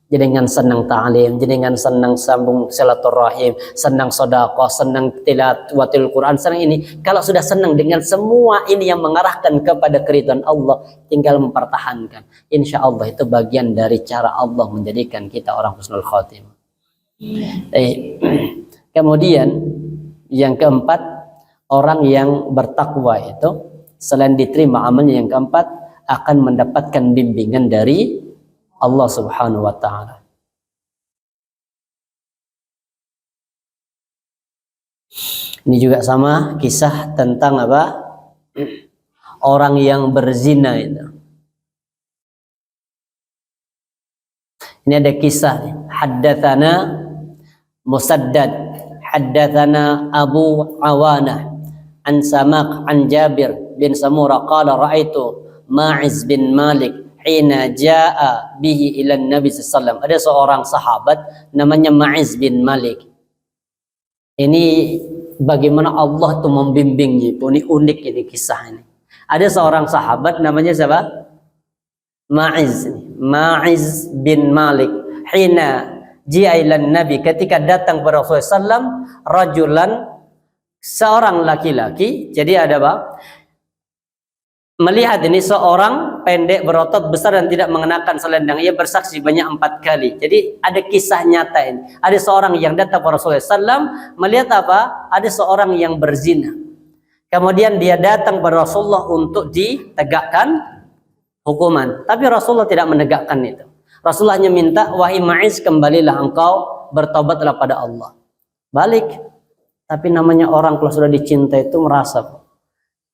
Jenengan senang ta'lim, jenengan senang sambung silaturahim, senang sedekah, senang tilawatil Quran, senang ini. Kalau sudah senang dengan semua ini yang mengarahkan kepada keridhaan Allah, tinggal mempertahankan. Insya Allah itu bagian dari cara Allah menjadikan kita orang husnul khotimah. Kemudian yang keempat, orang yang bertakwa itu selain diterima amalnya, yang keempat akan mendapatkan bimbingan dari Allah Subhanahu wa ta'ala. Ini juga sama kisah tentang apa? Orang yang berzina itu. Ini ada kisah. Haddatsana Musaddad, haddatsana Abu Awanah an Samaq an Jabir bin Samurah qala ra'aitu Ma'iz bin Malik hina jaa bihi ila Nabi sallallahu alaihi wasallam. Ada seorang sahabat namanya Ma'iz bin Malik. Ini bagaimana Allah tuh membimbingnya. Ini unik ini kisah ini. Ada seorang sahabat namanya siapa? Ma'iz bin Malik. Hina jaa ila Nabi, ketika datang kepada Rasulullah sallam, rajulan, seorang laki-laki. Jadi ada apa? Melihat ini seorang pendek berotot besar dan tidak mengenakan selendang. Ia bersaksi banyak 4 kali. Jadi ada kisah nyata ini. Ada seorang yang datang kepada Rasulullah SAW, melihat apa? Ada seorang yang berzina. Kemudian dia datang kepada Rasulullah untuk ditegakkan hukuman. Tapi Rasulullah tidak menegakkan itu. Rasulullah hanya minta, wahai Ma'iz, kembalilah engkau, bertobatlah pada Allah. Balik. Tapi namanya orang kalau sudah dicinta itu merasa,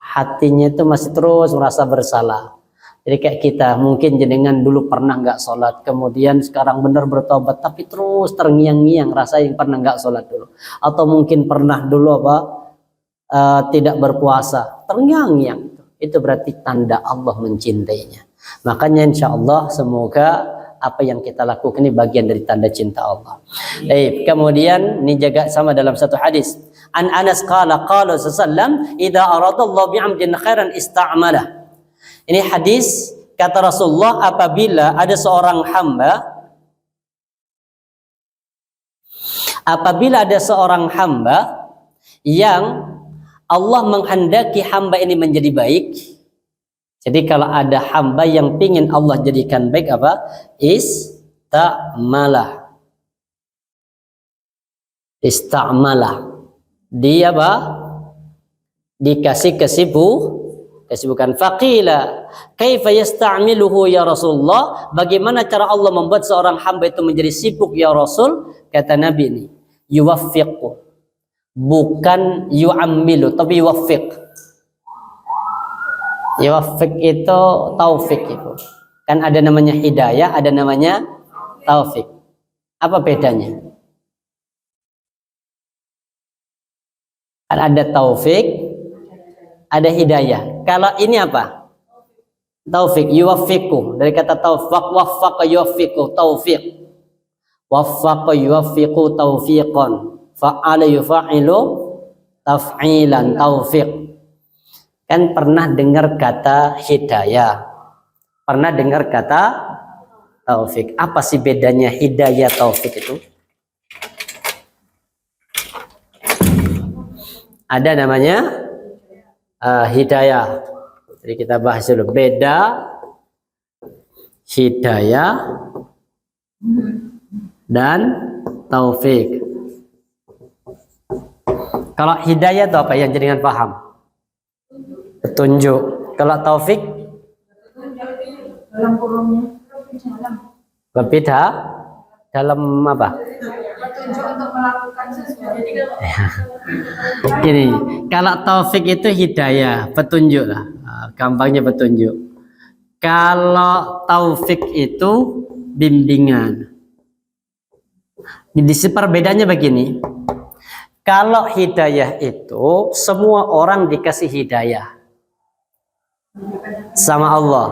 hatinya itu masih terus merasa bersalah. Jadi kayak kita, mungkin jenengan dulu pernah nggak sholat, kemudian sekarang benar bertobat, tapi terus terngiang-ngiang rasa yang pernah nggak sholat dulu. Atau mungkin pernah dulu tidak berpuasa, terngiang-ngiang. Itu berarti tanda Allah mencintainya. Makanya insya Allah semoga apa yang kita lakukan ini bagian dari tanda cinta Allah. Kemudian ini juga sama dalam satu hadis. An Anas qala sallallahu idza aradallahu bi'amdin khairan ista'malah. Ini hadis kata Rasulullah, apabila ada seorang hamba yang Allah menghendaki hamba ini menjadi baik. Jadi kalau ada hamba yang pingin Allah jadikan baik, apa? Ista'malah. Dia apa? Dikasih kesibukan. Faqila kaifa yasta'miluhu ya Rasulullah? Bagaimana cara Allah membuat seorang hamba itu menjadi sibuk ya Rasul? Kata Nabi ini, yuwaffiqu. Bukan yu'ammilu, tapi yuwaffiq. Yuwaffiq itu taufik itu. Kan ada namanya hidayah, ada namanya taufik. Apa bedanya? Kan ada taufik, ada hidayah. Kalau ini apa? Taufik, yuwaffiqu. Dari kata taufik, waffaqa yuwaffiqu, taufik. Waffaqa yuwaffiqu taufiqan. Fa'ala yufa'ilu taf'ilan, taufik. Kan pernah dengar kata hidayah, pernah dengar kata taufik. Apa sih bedanya hidayah taufik itu? Ada namanya hidayah. Jadi kita bahas dulu beda hidayah dan taufik. Kalau hidayah itu apa yang jenengan paham? Petunjuk. Kalau taufik dalam kurungnya lebih dalam apa? petunjuk untuk melakukan sesuatu. Gini, kalau taufik itu hidayah, petunjuk lah. Gampangnya petunjuk. Kalau taufik itu bimbingan. Di perbedaannya begini. Kalau hidayah itu semua orang dikasih hidayah. sama Allah.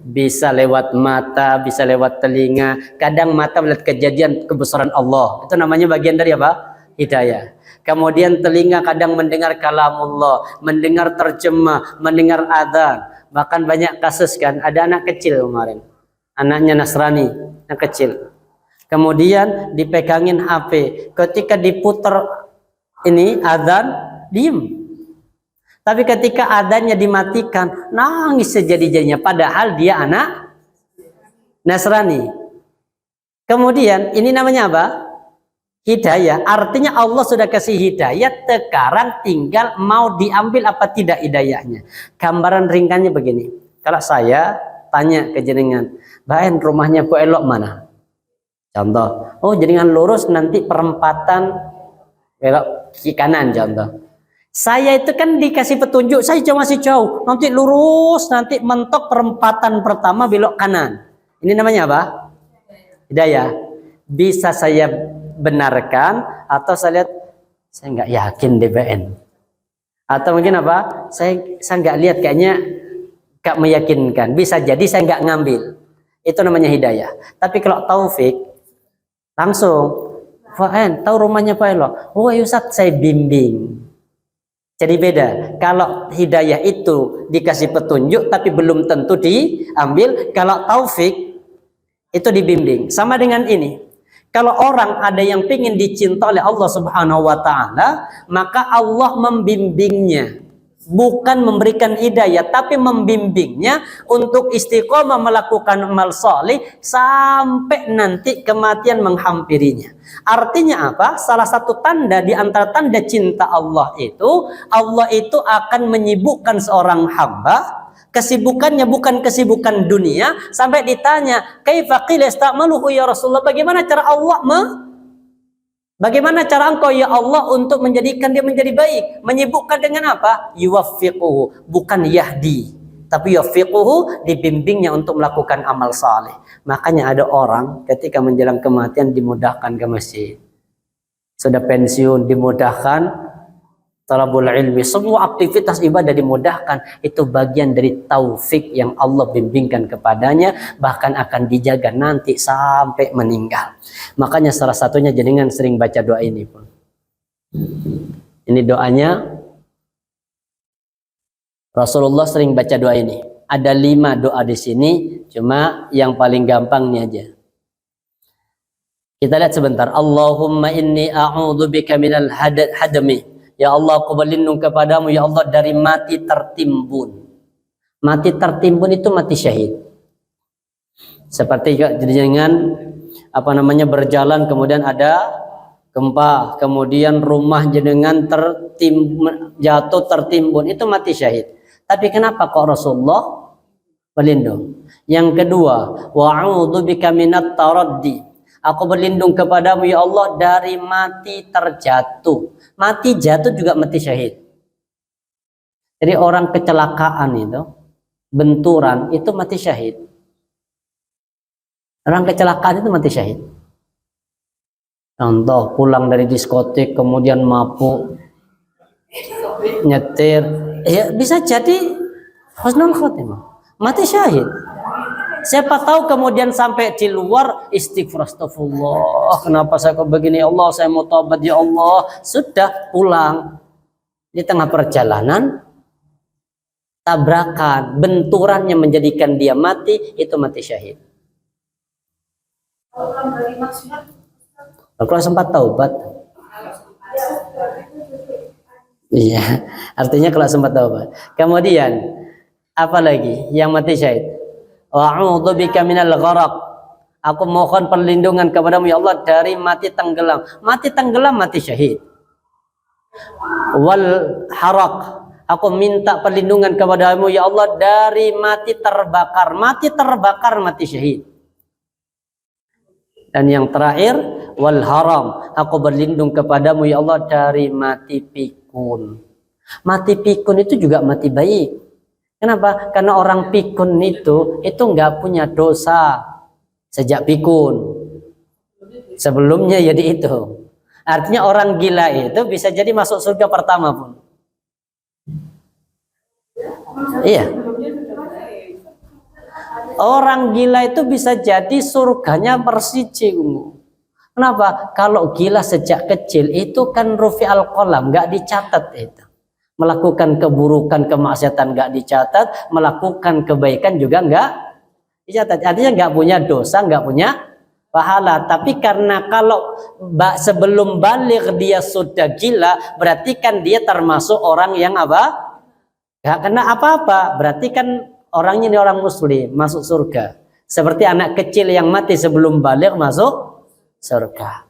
Bisa lewat mata, bisa lewat telinga. Kadang mata melihat kejadian kebesaran Allah. Itu namanya bagian dari apa? Hidayah. Kemudian telinga kadang mendengar kalamullah, mendengar terjemah, mendengar adzan. Bahkan banyak kasus kan, ada anak kecil kemarin. Anaknya Nasrani, anak kecil. Kemudian dipegangin HP. Ketika diputar ini adzan, diem. Tapi ketika adanya dimatikan, nangis sejadi-jadinya. Padahal dia anak Nasrani. Kemudian ini namanya apa? Hidayah. Artinya Allah sudah kasih hidayah. Sekarang tinggal mau diambil apa tidak hidayahnya. Gambaran ringkannya begini. Kalau saya tanya ke jenengan, Baen rumahnya Bu Elok mana? Contoh. Oh jenengan lurus nanti perempatan belok kiri kanan contoh. Saya itu kan dikasih petunjuk, saya cuma masih jauh, nanti lurus, nanti mentok perempatan pertama belok kanan. Ini namanya apa? Hidayah. Bisa saya benarkan atau saya lihat, saya nggak yakin DBN. Atau mungkin apa? Saya nggak lihat, kayaknya nggak meyakinkan. Bisa jadi saya nggak ngambil. Itu namanya hidayah. Tapi kalau taufik, langsung, Faen, tahu rumahnya Pak Elo? Oh Ustaz, saya bimbing. Jadi beda. Kalau hidayah itu dikasih petunjuk tapi belum tentu diambil. Kalau taufik itu dibimbing. Sama dengan ini. Kalau orang ada yang ingin dicinta oleh Allah Subhanahu wa taala, maka Allah membimbingnya. Bukan memberikan hidayah, tapi membimbingnya untuk istiqomah melakukan amal saleh sampai nanti kematian menghampirinya. Artinya apa? Salah satu tanda di antara tanda cinta Allah itu akan menyibukkan seorang hamba. Kesibukannya bukan kesibukan dunia. Sampai ditanya, kaifa qila ista'maluhu ya Rasulullah? Bagaimana cara engkau ya Allah untuk menjadikan dia menjadi baik? Menyibukkan dengan apa? Yuwaffiquhu, bukan yahdi, tapi yuwaffiquhu, dibimbingnya untuk melakukan amal saleh. Makanya ada orang ketika menjelang kematian dimudahkan ke masjid. Sudah pensiun dimudahkan talabul ilmi, semua aktivitas ibadah dimudahkan. Itu bagian dari taufik yang Allah bimbingkan kepadanya, bahkan akan dijaga nanti sampai meninggal. Makanya salah satunya jenengan sering baca doa ini pun. Ini doanya Rasulullah sering baca doa ini. Ada 5 doa di sini, cuma yang paling gampang ini aja. Kita lihat sebentar. Allahumma inni a'udzubika minal hadami. Ya Allah, aku berlindung kepadamu ya Allah dari mati tertimbun. Mati tertimbun itu mati syahid. Seperti dengan berjalan kemudian ada gempa, kemudian rumah jenengan jatuh tertimbun, itu mati syahid. Tapi kenapa kok Rasulullah berlindung? Yang kedua, wa'udzubika minat taraddi. Aku berlindung kepadamu ya Allah dari mati terjatuh. Mati jatuh juga mati syahid. Jadi orang kecelakaan itu, benturan itu mati syahid. Orang kecelakaan itu mati syahid. Contoh pulang dari diskotik kemudian mabuk, nyetir, ya bisa jadi husnul khotimah, mati syahid. Siapa tahu kemudian sampai di luar istighfar, astagfirullah, kenapa saya kok begini ya Allah, saya mau taubat ya Allah. Sudah pulang, di tengah perjalanan tabrakan, benturannya menjadikan dia mati, itu mati syahid. Kalau sempat taubat, iya, artinya kalau sempat taubat. Kemudian apa lagi yang mati syahid? Wa'udzubika minal gharaq. Aku mohon perlindungan kepadamu ya Allah dari mati tenggelam. Mati tenggelam mati syahid. Wal haraq. Aku minta perlindungan kepadamu ya Allah dari mati terbakar. Mati terbakar mati syahid. Dan yang terakhir, wal haram. Aku berlindung kepadamu ya Allah dari mati pikun. Mati pikun itu juga mati baik. Kenapa? Karena orang pikun itu nggak punya dosa sejak pikun. Sebelumnya jadi itu. Artinya orang gila itu bisa jadi masuk surga pertama pun. Iya. Orang gila itu bisa jadi surganya persiji. Kenapa? Kalau gila sejak kecil itu kan rufi al-qalam, nggak dicatat itu. Melakukan keburukan, kemaksiatan nggak dicatat, melakukan kebaikan juga nggak dicatat. Artinya nggak punya dosa, nggak punya pahala. Tapi karena kalau sebelum balik dia sudah gila, berarti kan dia termasuk orang yang apa? Nggak kena apa-apa. Berarti kan orangnya ini orang muslim, masuk surga. Seperti anak kecil yang mati sebelum balik masuk surga.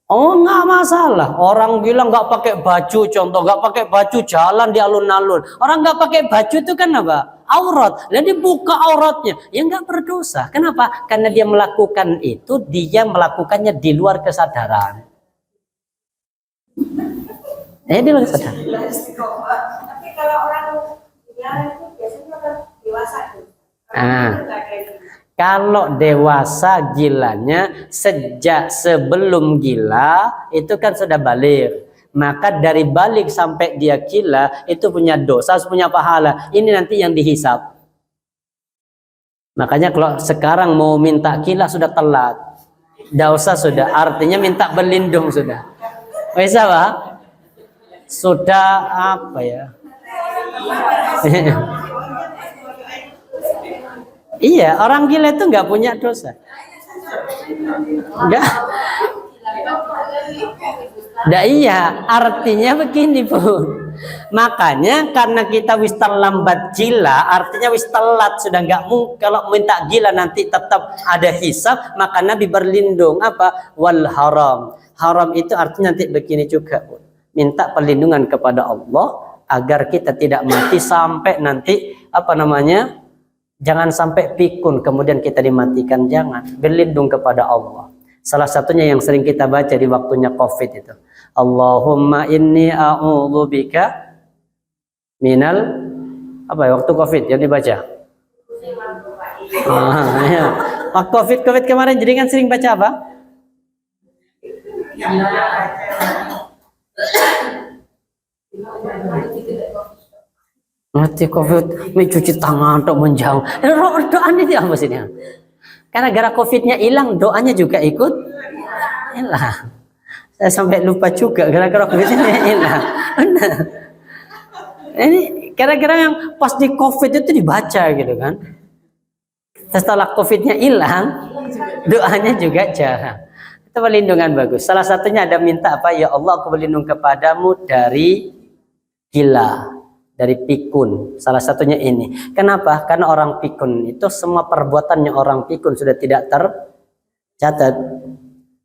Oh, nggak masalah. Orang bilang nggak pakai baju, contoh nggak pakai baju jalan di alun-alun. Orang nggak pakai baju itu kan apa? Aurat. Jadi buka auratnya, ya nggak berdosa. Kenapa? Karena dia melakukan itu, dia melakukannya di luar kesadaran. Di luar kesadaran. Tapi kalau orang gila itu biasanya kan dewasa itu. Kalau dewasa gilanya sejak sebelum gila itu kan sudah balik. Maka dari balik sampai dia gila itu punya dosa, punya pahala. Ini nanti yang dihisap. Makanya kalau sekarang mau minta gila sudah telat. Dosa sudah, artinya minta berlindung sudah. Bisa Pak? Sudah apa ya? Iya, orang gila itu nggak punya dosa. Nggak iya, artinya begini Pun. Makanya karena kita wis terlambat gila, artinya wis telat sudah nggak mungkin. Kalau minta gila nanti tetap ada hisab, maka Nabi berlindung apa? Wal haram. Haram itu artinya nanti begini juga Pun. Minta perlindungan kepada Allah agar kita tidak mati sampai nanti apa namanya? Jangan sampai pikun kemudian kita dimatikan, jangan. Berlindung kepada Allah. Salah satunya yang sering kita baca di waktunya Covid itu. Allahumma inni a'udzubika minal apa ya waktu Covid yang dibaca? Ya. Waktu Covid kemarin jadi kan sering baca apa? Mati Covid, mencuci tangan untuk menjauh. Doanya itu apa sih? Karena gara Covidnya hilang, doanya juga ikut hilang. Saya sampai lupa juga gara-gara Covidnya hilang. Benar. Ini gara-gara yang pas di Covid itu dibaca gitu kan. Setelah Covidnya hilang, doanya juga jarang. Itu perlindungan bagus. Salah satunya ada minta apa? Ya Allah, aku berlindung kepadamu dari gila. Dari pikun, salah satunya ini. Kenapa? Karena orang pikun itu semua perbuatannya orang pikun sudah tidak tercatat.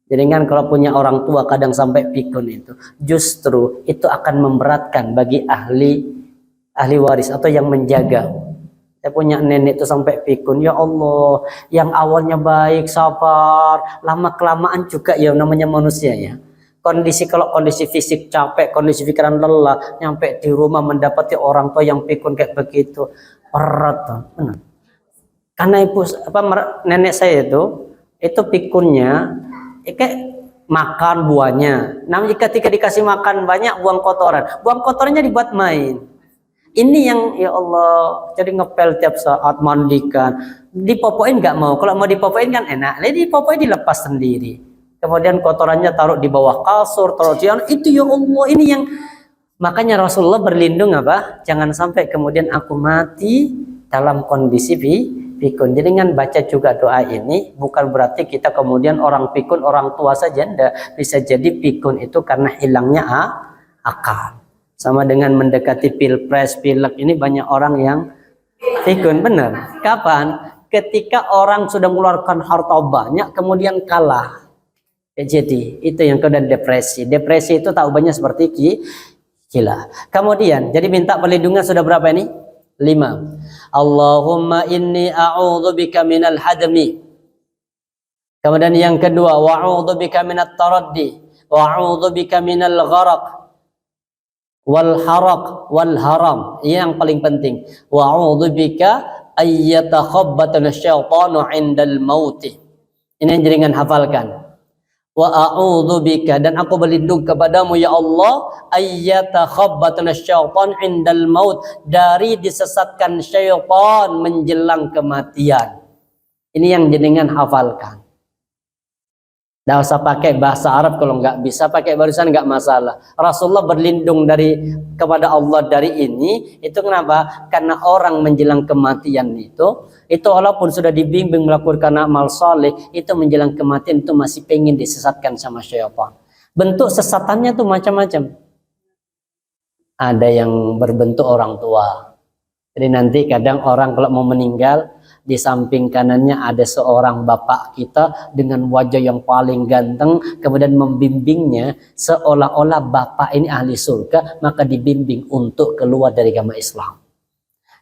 Jadi kan kalau punya orang tua kadang sampai pikun itu, justru itu akan memberatkan bagi ahli waris atau yang menjaga. Saya punya nenek itu sampai pikun, ya Allah, yang awalnya baik, sabar, lama kelamaan juga ya namanya manusia ya. Kalau kondisi fisik capek, kondisi pikiran lelah, nyampe di rumah mendapati orang tua yang pikun kayak begitu, berat tuh, benar. Karena nenek saya itu pikunnya, kayak makan buahnya. Namun ketika dikasih makan banyak, buang kotorannya dibuat main. Ini yang ya Allah jadi ngepel tiap saat mandikan, dipopoin nggak mau. Kalau mau dipopoin kan enak, jadi dipopoin dilepas sendiri. Kemudian kotorannya taruh di bawah kasur, taruh di itu ya Allah, ini yang makanya Rasulullah berlindung apa? Jangan sampai kemudian aku mati dalam kondisi pikun. Jadi dengan baca juga doa ini bukan berarti kita kemudian orang pikun, orang tua saja enggak. Bisa jadi pikun itu karena hilangnya akal. Sama dengan mendekati pilpres, pilek ini banyak orang yang pikun, benar. Kapan? Ketika orang sudah mengeluarkan harta banyak kemudian kalah. Jadi itu yang kedua depresi. Depresi itu taubahnya seperti gila. Kemudian jadi minta perlindungan sudah berapa ini? 5. Allahumma inni a'udzubika minal hadmi. Kemudian yang kedua, wa'udzubika minat taraddi, wa'udzubika minal gharaq wal haraq wal haram. Ini yang paling penting. Wa'udzubika ayyatakhabbatana syaitanu 'indal mauti. Ini yang jaringan hafalkan. wa a'udzubika, dan aku berlindung kepadamu ya Allah, ayyatakhabbatana syaitan indal maut, dari disesatkan syaitan menjelang kematian. Ini yang jenengan hafalkan. Nggak usah pakai bahasa Arab, kalau nggak bisa pakai barisan nggak masalah. Rasulullah berlindung kepada Allah dari ini. Itu kenapa? Karena orang menjelang kematian itu walaupun sudah dibimbing melakukan amal soleh, itu menjelang kematian itu masih pengen disesatkan sama syaitan. Bentuk sesatannya tuh macam-macam. Ada yang berbentuk orang tua. Jadi nanti kadang orang kalau mau meninggal, di samping kanannya ada seorang bapak kita dengan wajah yang paling ganteng, kemudian membimbingnya seolah-olah bapak ini ahli surga, maka dibimbing untuk keluar dari agama Islam.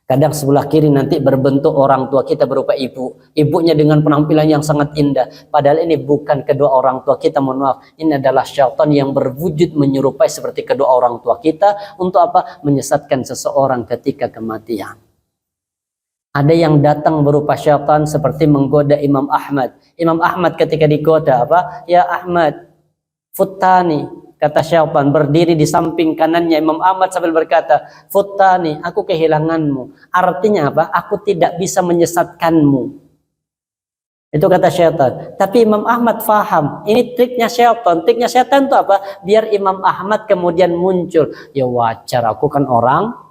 Kadang sebelah kiri nanti berbentuk orang tua kita berupa ibunya dengan penampilan yang sangat indah, padahal ini bukan kedua orang tua kita, mohon maaf, ini adalah syaitan yang berwujud menyerupai seperti kedua orang tua kita. Untuk apa? Menyesatkan seseorang ketika kematian. Ada yang datang berupa syaitan seperti menggoda Imam Ahmad. Imam Ahmad ketika digoda apa? Ya Ahmad, futtani, kata syaitan, berdiri di samping kanannya Imam Ahmad sambil berkata, futtani, aku kehilanganmu. Artinya apa? Aku tidak bisa menyesatkanmu. Itu kata syaitan. Tapi Imam Ahmad faham, ini triknya syaitan. Triknya syaitan itu apa? Biar Imam Ahmad kemudian muncul. Ya wajar, aku kan orang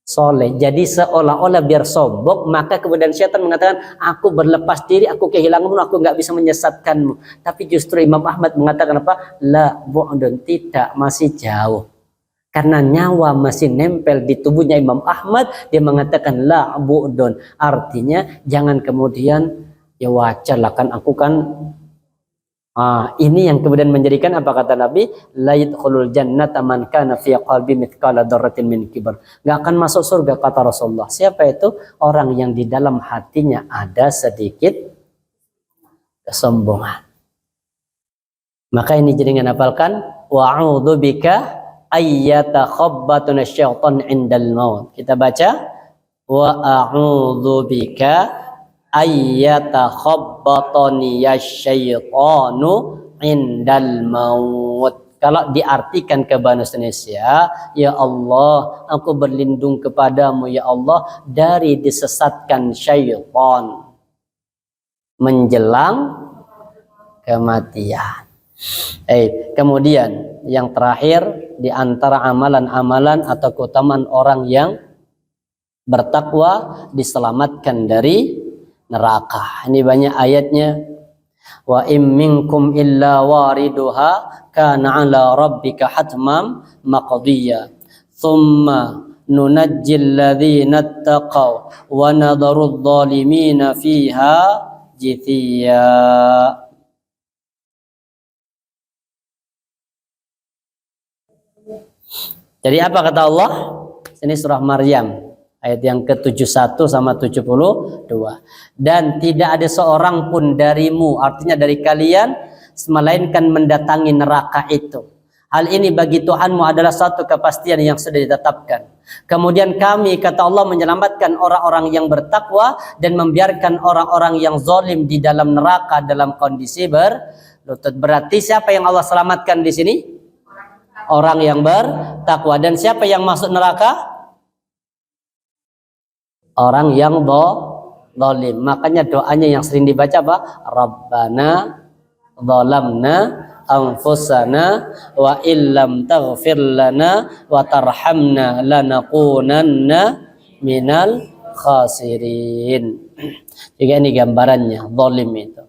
soleh. Jadi seolah-olah biar sombong, maka kemudian syaitan mengatakan, aku berlepas diri, aku kehilanganmu, aku nggak bisa menyesatkanmu. Tapi justru Imam Ahmad mengatakan apa? La bu'dun, tidak, masih jauh. Karena nyawa masih nempel di tubuhnya Imam Ahmad, dia mengatakan la bu'dun. Artinya jangan kemudian, ya wajar lah kan, aku kan ini yang kemudian menjadikan apa kata Nabi, la yadkhulul jannata man kana fi qalbi mithqala dzarratin min kibar. Enggak akan masuk surga kata Rasulullah. Siapa itu? Orang yang di dalam hatinya ada sedikit kesombongan. Maka ini jadi hafalkan, wa'udzu bika ayyatakhabbatuna syaitan indal maut. Kita baca, wa'udzu bika ayyatakhabbatani syaitanu indal maut. Kalau diartikan ke bahasa Indonesia, ya Allah, aku berlindung kepadamu ya Allah dari disesatkan syaitan menjelang kematian. Kemudian yang terakhir di antara amalan-amalan atau keutamaan orang yang bertakwa diselamatkan dari neraka. Ini banyak ayatnya. Wa im minkum illa wariduha kana ala rabbika hatmam maqdiya. Thumma nunajjil ladzina taqaw wa nadharu adh-dhalimina fiha jithiya. Jadi apa kata Allah? Ini surah Maryam. Ayat yang ke-71 sama 72. Dan tidak ada seorang pun darimu, artinya dari kalian, melainkan mendatangi neraka itu. Hal ini bagi Tuhanmu adalah satu kepastian yang sudah ditetapkan. Kemudian kami, kata Allah, menyelamatkan orang-orang yang bertakwa dan membiarkan orang-orang yang zalim di dalam neraka dalam kondisi berlutut. Berarti siapa yang Allah selamatkan di sini? Orang yang bertakwa. Dan siapa yang masuk neraka? Orang yang zalim. Makanya doanya yang sering dibaca apa? Rabbana zalamna anfusana wa illam taghfir lana wa tarhamna lanakunanna minal khasirin. Juga ini gambarannya zalim itu.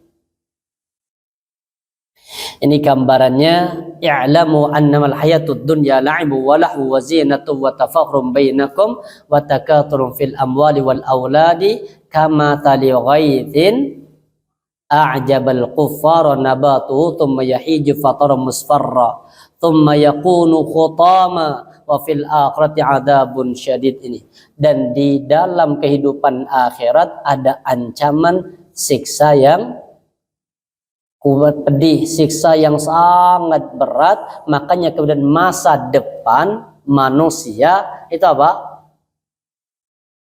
Ini gambarannya, i'lamu annamal hayatud dunya la'ibu wa lahu wa zinatu wa tafakhrum bainakum wa takathurun fil amwali wal auladi kama tali ghaithin a'jabal kuffara nabatuhu thumma yahiju fataran musfarra thumma yakunu khutama wa fil akhirati adabun syadid. Ini, dan di dalam kehidupan akhirat ada ancaman siksa yang pedih, siksa yang sangat berat. Makanya kemudian masa depan manusia itu apa?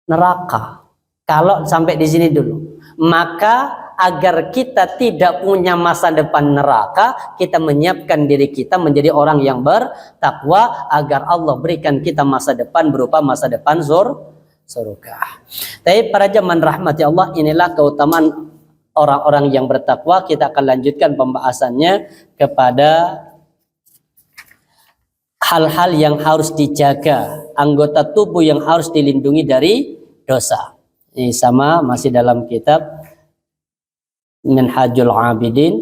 Neraka. Kalau sampai di sini dulu, maka agar kita tidak punya masa depan neraka, kita menyiapkan diri kita menjadi orang yang bertakwa agar Allah berikan kita masa depan berupa masa depan surga. Tapi para jemaah rahmati Allah, inilah keutamaan orang-orang yang bertakwa. Kita akan lanjutkan pembahasannya kepada hal-hal yang harus dijaga, anggota tubuh yang harus dilindungi dari dosa. Ini sama masih dalam kitab Minhajul Abidin.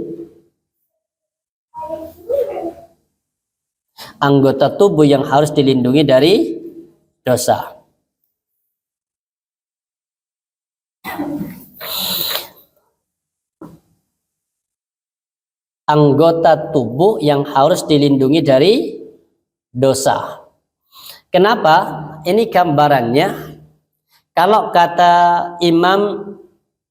Anggota tubuh yang harus dilindungi dari dosa. Anggota tubuh yang harus dilindungi dari dosa. Kenapa? Ini gambarannya. Kalau kata Imam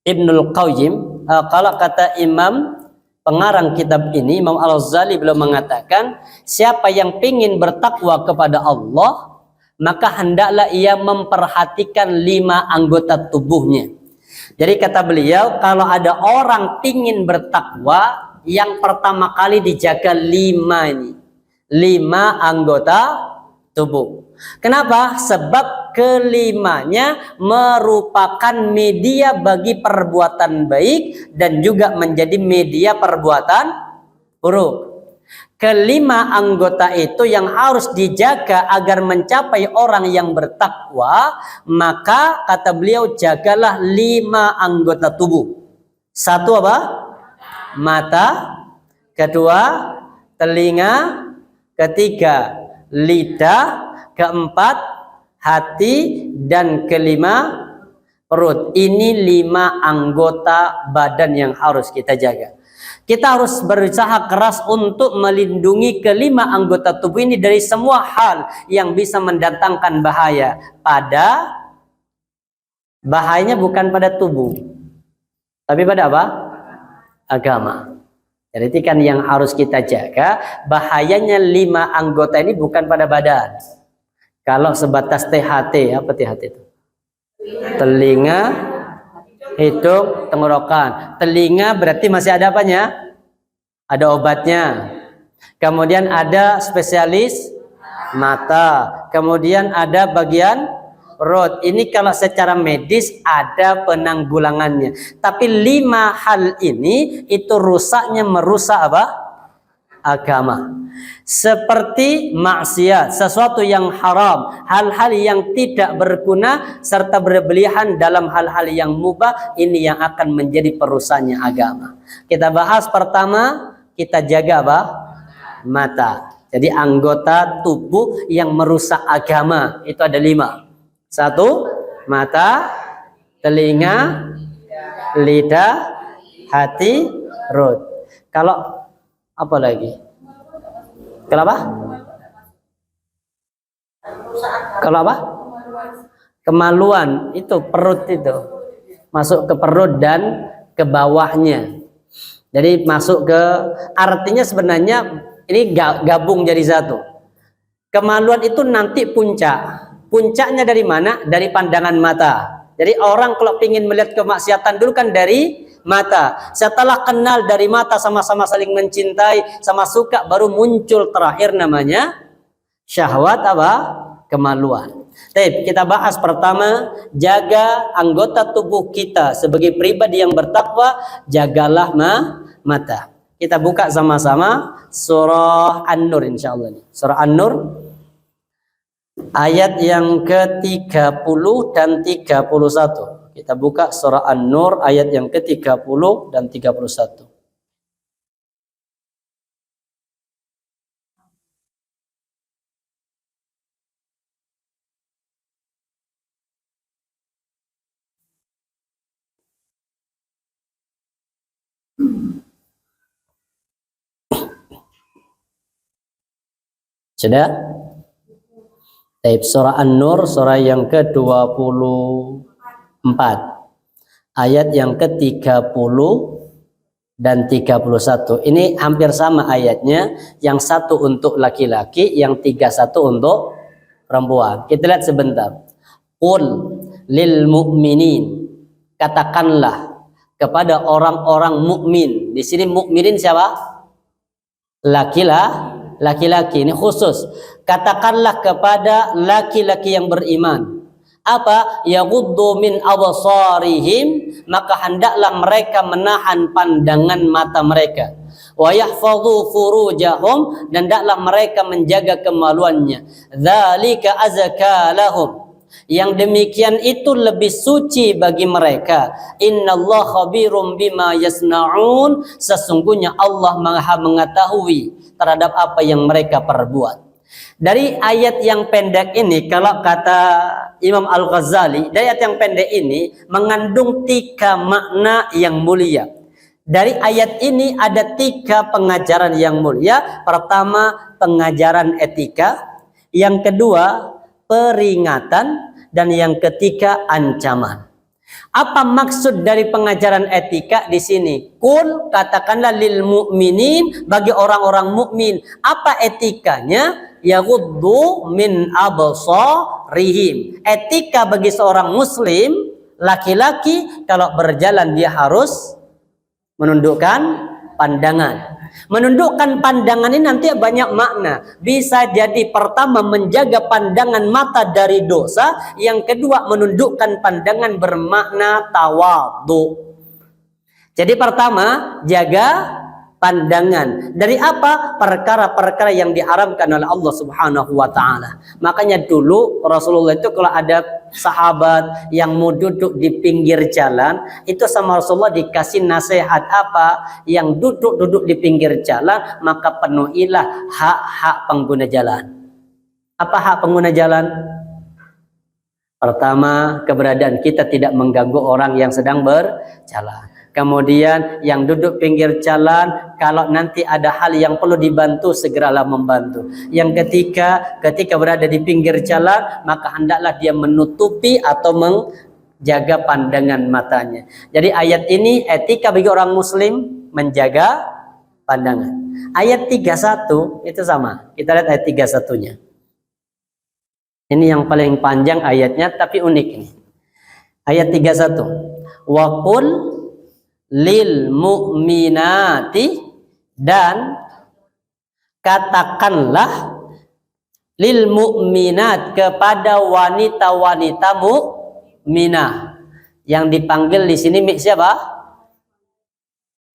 Ibnul Qayyim, kalau kata Imam pengarang kitab ini, Imam Al-Ghazali, beliau mengatakan, siapa yang ingin bertakwa kepada Allah, maka hendaklah ia memperhatikan 5 anggota tubuhnya. Jadi kata beliau, kalau ada orang ingin bertakwa, yang pertama kali dijaga 5 ini. 5 anggota tubuh. Kenapa? Sebab kelimanya merupakan media bagi perbuatan baik dan juga menjadi media perbuatan buruk. ke-5 anggota itu yang harus dijaga agar mencapai orang yang bertakwa, maka kata beliau jagalah 5 anggota tubuh. 1 apa? Mata. 2 telinga. 3 lidah. 4 hati. Dan 5 perut. Ini 5 anggota badan yang harus kita jaga. Kita harus berusaha keras untuk melindungi ke-5 anggota tubuh ini dari semua hal yang bisa mendatangkan bahaya. Bahayanya bukan pada tubuh, tapi pada apa? Agama. Jadi kan yang harus kita jaga, bahayanya 5 anggota ini bukan pada badan. Kalau sebatas THT, apa THT itu? Telinga, hidung, tenggorokan. Telinga berarti masih ada apanya? Ada obatnya. Kemudian ada spesialis mata. Kemudian ada bagian perut. Ini kalau secara medis ada penanggulangannya. Tapi 5 hal ini itu rusaknya merusak apa? Agama. Seperti maksiat, sesuatu yang haram, hal-hal yang tidak berguna, serta berlebihan dalam hal-hal yang mubah, ini yang akan menjadi perusaknya agama. Kita bahas pertama, kita jaga apa? Mata. Jadi anggota tubuh yang merusak agama itu ada 5. 1 mata, telinga, lidah, hati, perut. Kalau apa lagi? Kenapa? Kalau apa? Kemaluan, itu perut itu. Masuk ke perut dan ke bawahnya. Jadi masuk ke, artinya sebenarnya ini gabung jadi satu. Kemaluan itu nanti puncak. Puncaknya dari mana? Dari pandangan mata. Jadi orang kalau ingin melihat kemaksiatan dulu kan dari mata. Setelah kenal dari mata, sama-sama saling mencintai, sama suka, baru muncul terakhir namanya syahwat apa? Kemaluan. Baik, kita bahas pertama, jaga anggota tubuh kita sebagai pribadi yang bertakwa, jagalah mata. Kita buka sama-sama surah An-Nur insyaallah. Surah An-Nur ayat yang ke-30 dan 31. Kita buka surah An-Nur ayat yang ke-30 dan 31. Sudah? Taib surah An-Nur surah yang ke-24 ayat yang ke-30 dan 31. Ini hampir sama ayatnya, yang 1 untuk laki-laki, yang 31 untuk perempuan. Kita lihat sebentar. Qul lil mu'minin, katakanlah kepada orang-orang mukmin. Di sini mukminin siapa? Laki-laki. Ini khusus. Katakanlah kepada laki-laki yang beriman. Apa? Yaghuddu min absarihim, maka hendaklah mereka menahan pandangan mata mereka. Wa yahfadhu furujahum, dan hendaklah mereka menjaga kemaluannya. Dzalika azka lahum, yang demikian itu lebih suci bagi mereka. Innallaha khabirum bima yasnaun, sesungguhnya Allah Maha mengetahui terhadap apa yang mereka perbuat. Dari ayat yang pendek ini, kalau kata Imam Al-Ghazali, dari ayat yang pendek ini mengandung 3 makna yang mulia. Dari ayat ini ada 3 pengajaran yang mulia. Pertama, pengajaran etika. Yang kedua, peringatan. Dan yang ketiga, ancaman. Apa maksud dari pengajaran etika di sini? Qul, katakanlah lil mu'minin, bagi orang-orang mukmin. Apa etikanya? Yaghuddu min absarihim. Etika bagi seorang muslim laki-laki, kalau berjalan dia harus menundukkan pandangan. Menundukkan pandangan ini nanti banyak makna. Bisa jadi pertama menjaga pandangan mata dari dosa. Yang kedua menundukkan pandangan bermakna tawadhu. Jadi pertama jaga pandangan. Dari apa? Perkara-perkara yang diharamkan oleh Allah Subhanahu wa taala. Makanya dulu Rasulullah itu kalau ada sahabat yang mau duduk di pinggir jalan, itu sama Rasulullah dikasih nasihat apa? Yang duduk di pinggir jalan, maka penuhilah hak-hak pengguna jalan. Apa hak pengguna jalan? Pertama, keberadaan kita tidak mengganggu orang yang sedang berjalan. Kemudian yang duduk pinggir jalan, kalau nanti ada hal yang perlu dibantu, segeralah membantu. Yang ketika berada di pinggir jalan, maka hendaklah dia menutupi atau menjaga pandangan matanya. Jadi ayat ini etika bagi orang muslim menjaga pandangan. Ayat 31 itu sama. Kita lihat ayat 31-nya. Ini yang paling panjang ayatnya tapi unik ini. Ayat 31. Wa qul lil mu'minati, dan katakanlah lil mu'minat, kepada wanita-wanita mukminah. Yang dipanggil di sini siapa?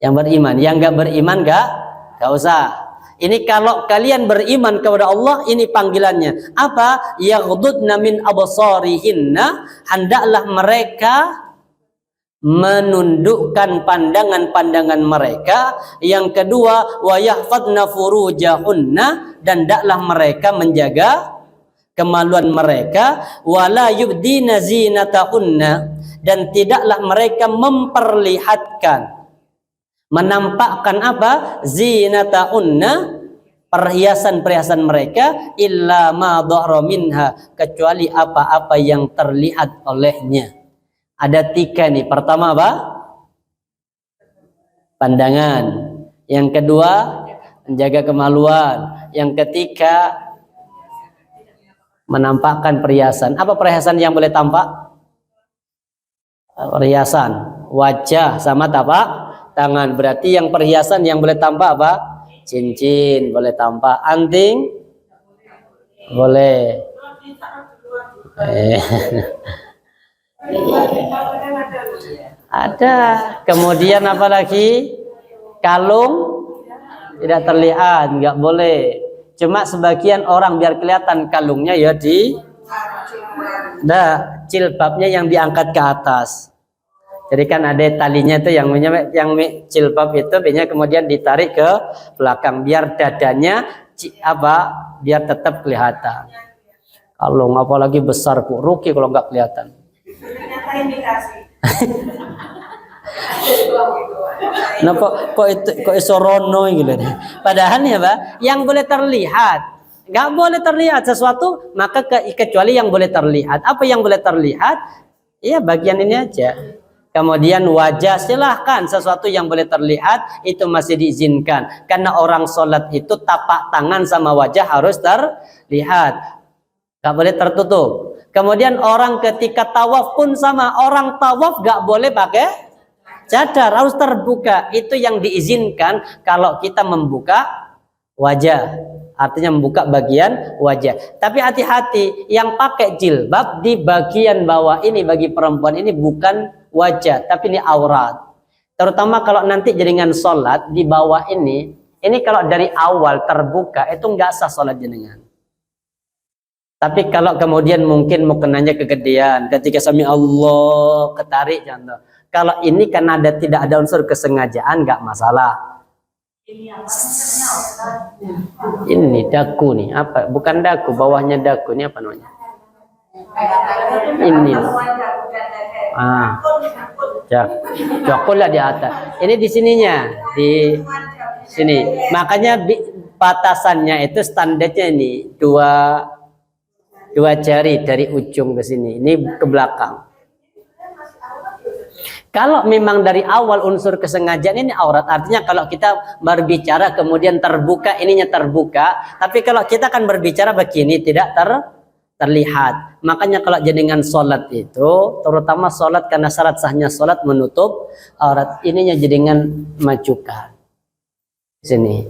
Yang beriman. Yang enggak beriman enggak usah. Ini kalau kalian beriman kepada Allah, ini panggilannya. Apa? Yaghdudna min absarihinna, hendaklah mereka menundukkan pandangan-pandangan mereka. Yang kedua, wa yahfadna furujahunna, dan hendaklah mereka menjaga kemaluan mereka. Wala yubdina zinatahunna, dan tidaklah mereka memperlihatkan, menampakkan apa? Zinatahunna, perhiasan-perhiasan mereka, illa ma dhahara minha, kecuali apa-apa yang terlihat olehnya. Ada 3 nih. Pertama apa? Pandangan. Yang kedua, menjaga kemaluan. Yang ketiga, menampakkan perhiasan. Apa perhiasan yang boleh tampak? Perhiasan wajah sama tapak tangan. Berarti yang perhiasan yang boleh tampak apa? Cincin boleh tampak. Anting boleh. Ada. Kemudian apa lagi? Kalung tidak terlihat, nggak boleh. Cuma sebagian orang biar kelihatan kalungnya ya jilbabnya yang diangkat ke atas. Jadi kan ada talinya itu yang jilbab itu biasanya kemudian ditarik ke belakang biar dadanya biar tetap kelihatan. Kalung apalagi besar Bu, rugi kalau nggak kelihatan. Nah kok isorono gitu. Padahal ya Pak, yang boleh terlihat, nggak boleh terlihat sesuatu maka kecuali yang boleh terlihat. Apa yang boleh terlihat? Iya bagian ini aja. Kemudian wajah, silahkan sesuatu yang boleh terlihat itu masih diizinkan. Karena orang sholat itu tapak tangan sama wajah harus terlihat, nggak boleh tertutup. Kemudian orang ketika tawaf pun sama, orang tawaf nggak boleh pakai Cadar harus terbuka. Itu yang diizinkan kalau kita membuka wajah. Artinya membuka bagian wajah. Tapi hati-hati, yang pakai jilbab di bagian bawah ini bagi perempuan ini bukan wajah, tapi ini aurat. Terutama kalau nanti jaringan sholat di bawah ini kalau dari awal terbuka itu nggak sah sholat jenengan. Tapi kalau kemudian mungkin mau kenanya kegedean, ketika sami Allah ketarik contoh. Kalau ini karena tidak ada unsur kesengajaan nggak masalah. Ini daku nih, apa? Bukan daku, bawahnya daku ini apa namanya? Ini. Cokol lah di atas. Ini di sininya, di sini. Makanya batasannya itu standarnya ini dua jari dari ujung ke sini. Ini ke belakang. Kalau memang dari awal unsur kesengajaan ini aurat, artinya kalau kita berbicara kemudian terbuka, ininya terbuka. Tapi kalau kita kan berbicara begini tidak terlihat. Makanya kalau jenengan sholat itu, terutama sholat karena syarat sahnya sholat menutup aurat, ininya jenengan majukan. Sini.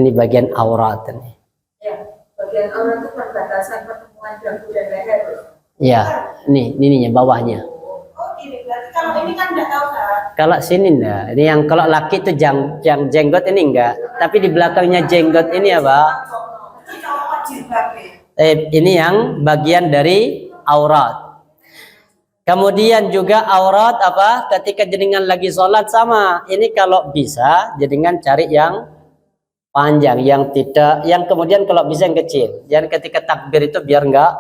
Ini bagian aurat ini. Ya, bagian aurat itu perbatasan pertemuan dagu dan leher. Ya, ininya bawahnya. Ini berarti kalau ini kan enggak tahu kan? Kalau sini enggak. Ini yang kalau laki itu yang jenggot ini enggak. Tapi di belakangnya jenggot ini apa? Ini yang bagian dari aurat. Kemudian juga aurat apa? Ketika jenengan lagi sholat sama. Ini kalau bisa jenengan cari yang panjang, yang tidak, yang kemudian kalau bisa yang kecil. Jangan ketika takbir itu biar enggak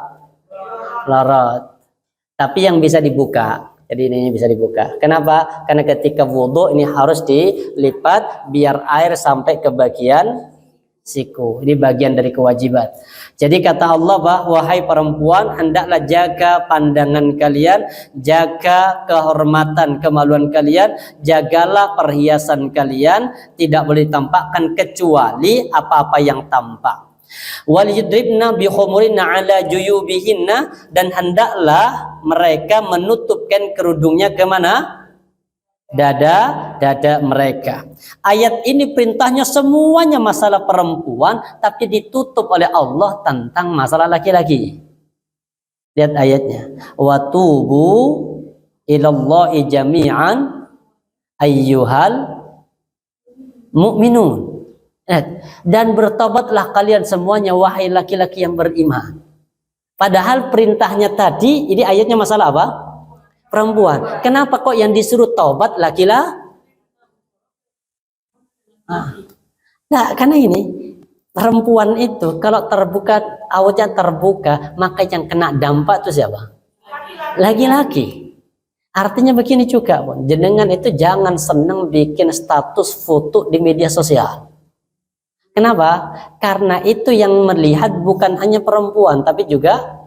larat. Tapi yang bisa dibuka. Jadi ini bisa dibuka. Kenapa? Karena ketika wudhu ini harus dilipat biar air sampai ke bagian siku. Ini bagian dari kewajiban. Jadi kata Allah, wahai perempuan, hendaklah jaga pandangan kalian, jaga kehormatan kemaluan kalian, jagalah perhiasan kalian, tidak boleh ditampakkan kecuali apa-apa yang tampak. Wal yudribna bi khumurina ala juyubihinna, dan hendaklah mereka menutupkan kerudungnya ke mana? Dada mereka. Ayat ini perintahnya semuanya masalah perempuan, tapi ditutup oleh Allah tentang masalah laki-laki. Lihat ayatnya. Wa tubu ilallahi jami'an ayyuhal mu'minun. Dan bertobatlah kalian semuanya wahai laki-laki yang beriman. Padahal perintahnya tadi, ini ayatnya masalah apa? Perempuan. Kenapa kok yang disuruh taubat laki-laki? Nah, karena ini perempuan itu kalau terbuka, auratnya terbuka, maka yang kena dampak itu siapa? Laki-laki. Artinya begini juga, jenengan itu jangan senang bikin status foto di media sosial. Kenapa? Karena itu yang melihat bukan hanya perempuan, tapi juga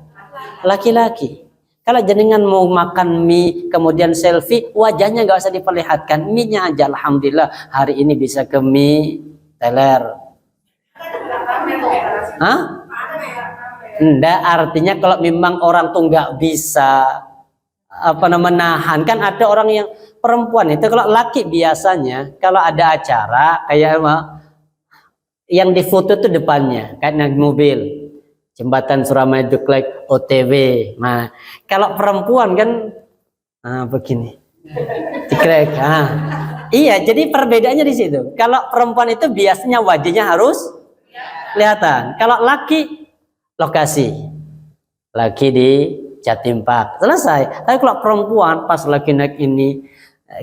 laki-laki. Kalau jenengan mau makan mie, kemudian selfie, wajahnya nggak usah diperlihatkan. Mie-nya aja, alhamdulillah, hari ini bisa ke mie teler. Hah? Enggak, artinya kalau memang orang tuh nggak bisa menahan. Kan ada orang yang perempuan itu, kalau laki biasanya, kalau ada acara, kayak yang difoto itu depannya, kayak naik mobil. Jembatan Suramaya Duklek OTW. Nah, kalau perempuan kan begini. Dikrek. Iya, jadi perbedaannya di situ. Kalau perempuan itu biasanya wajahnya harus kelihatan. Kalau laki lokasi. Lagi di Jatim Park. Selesai. Tapi kalau perempuan pas lagi naik ini,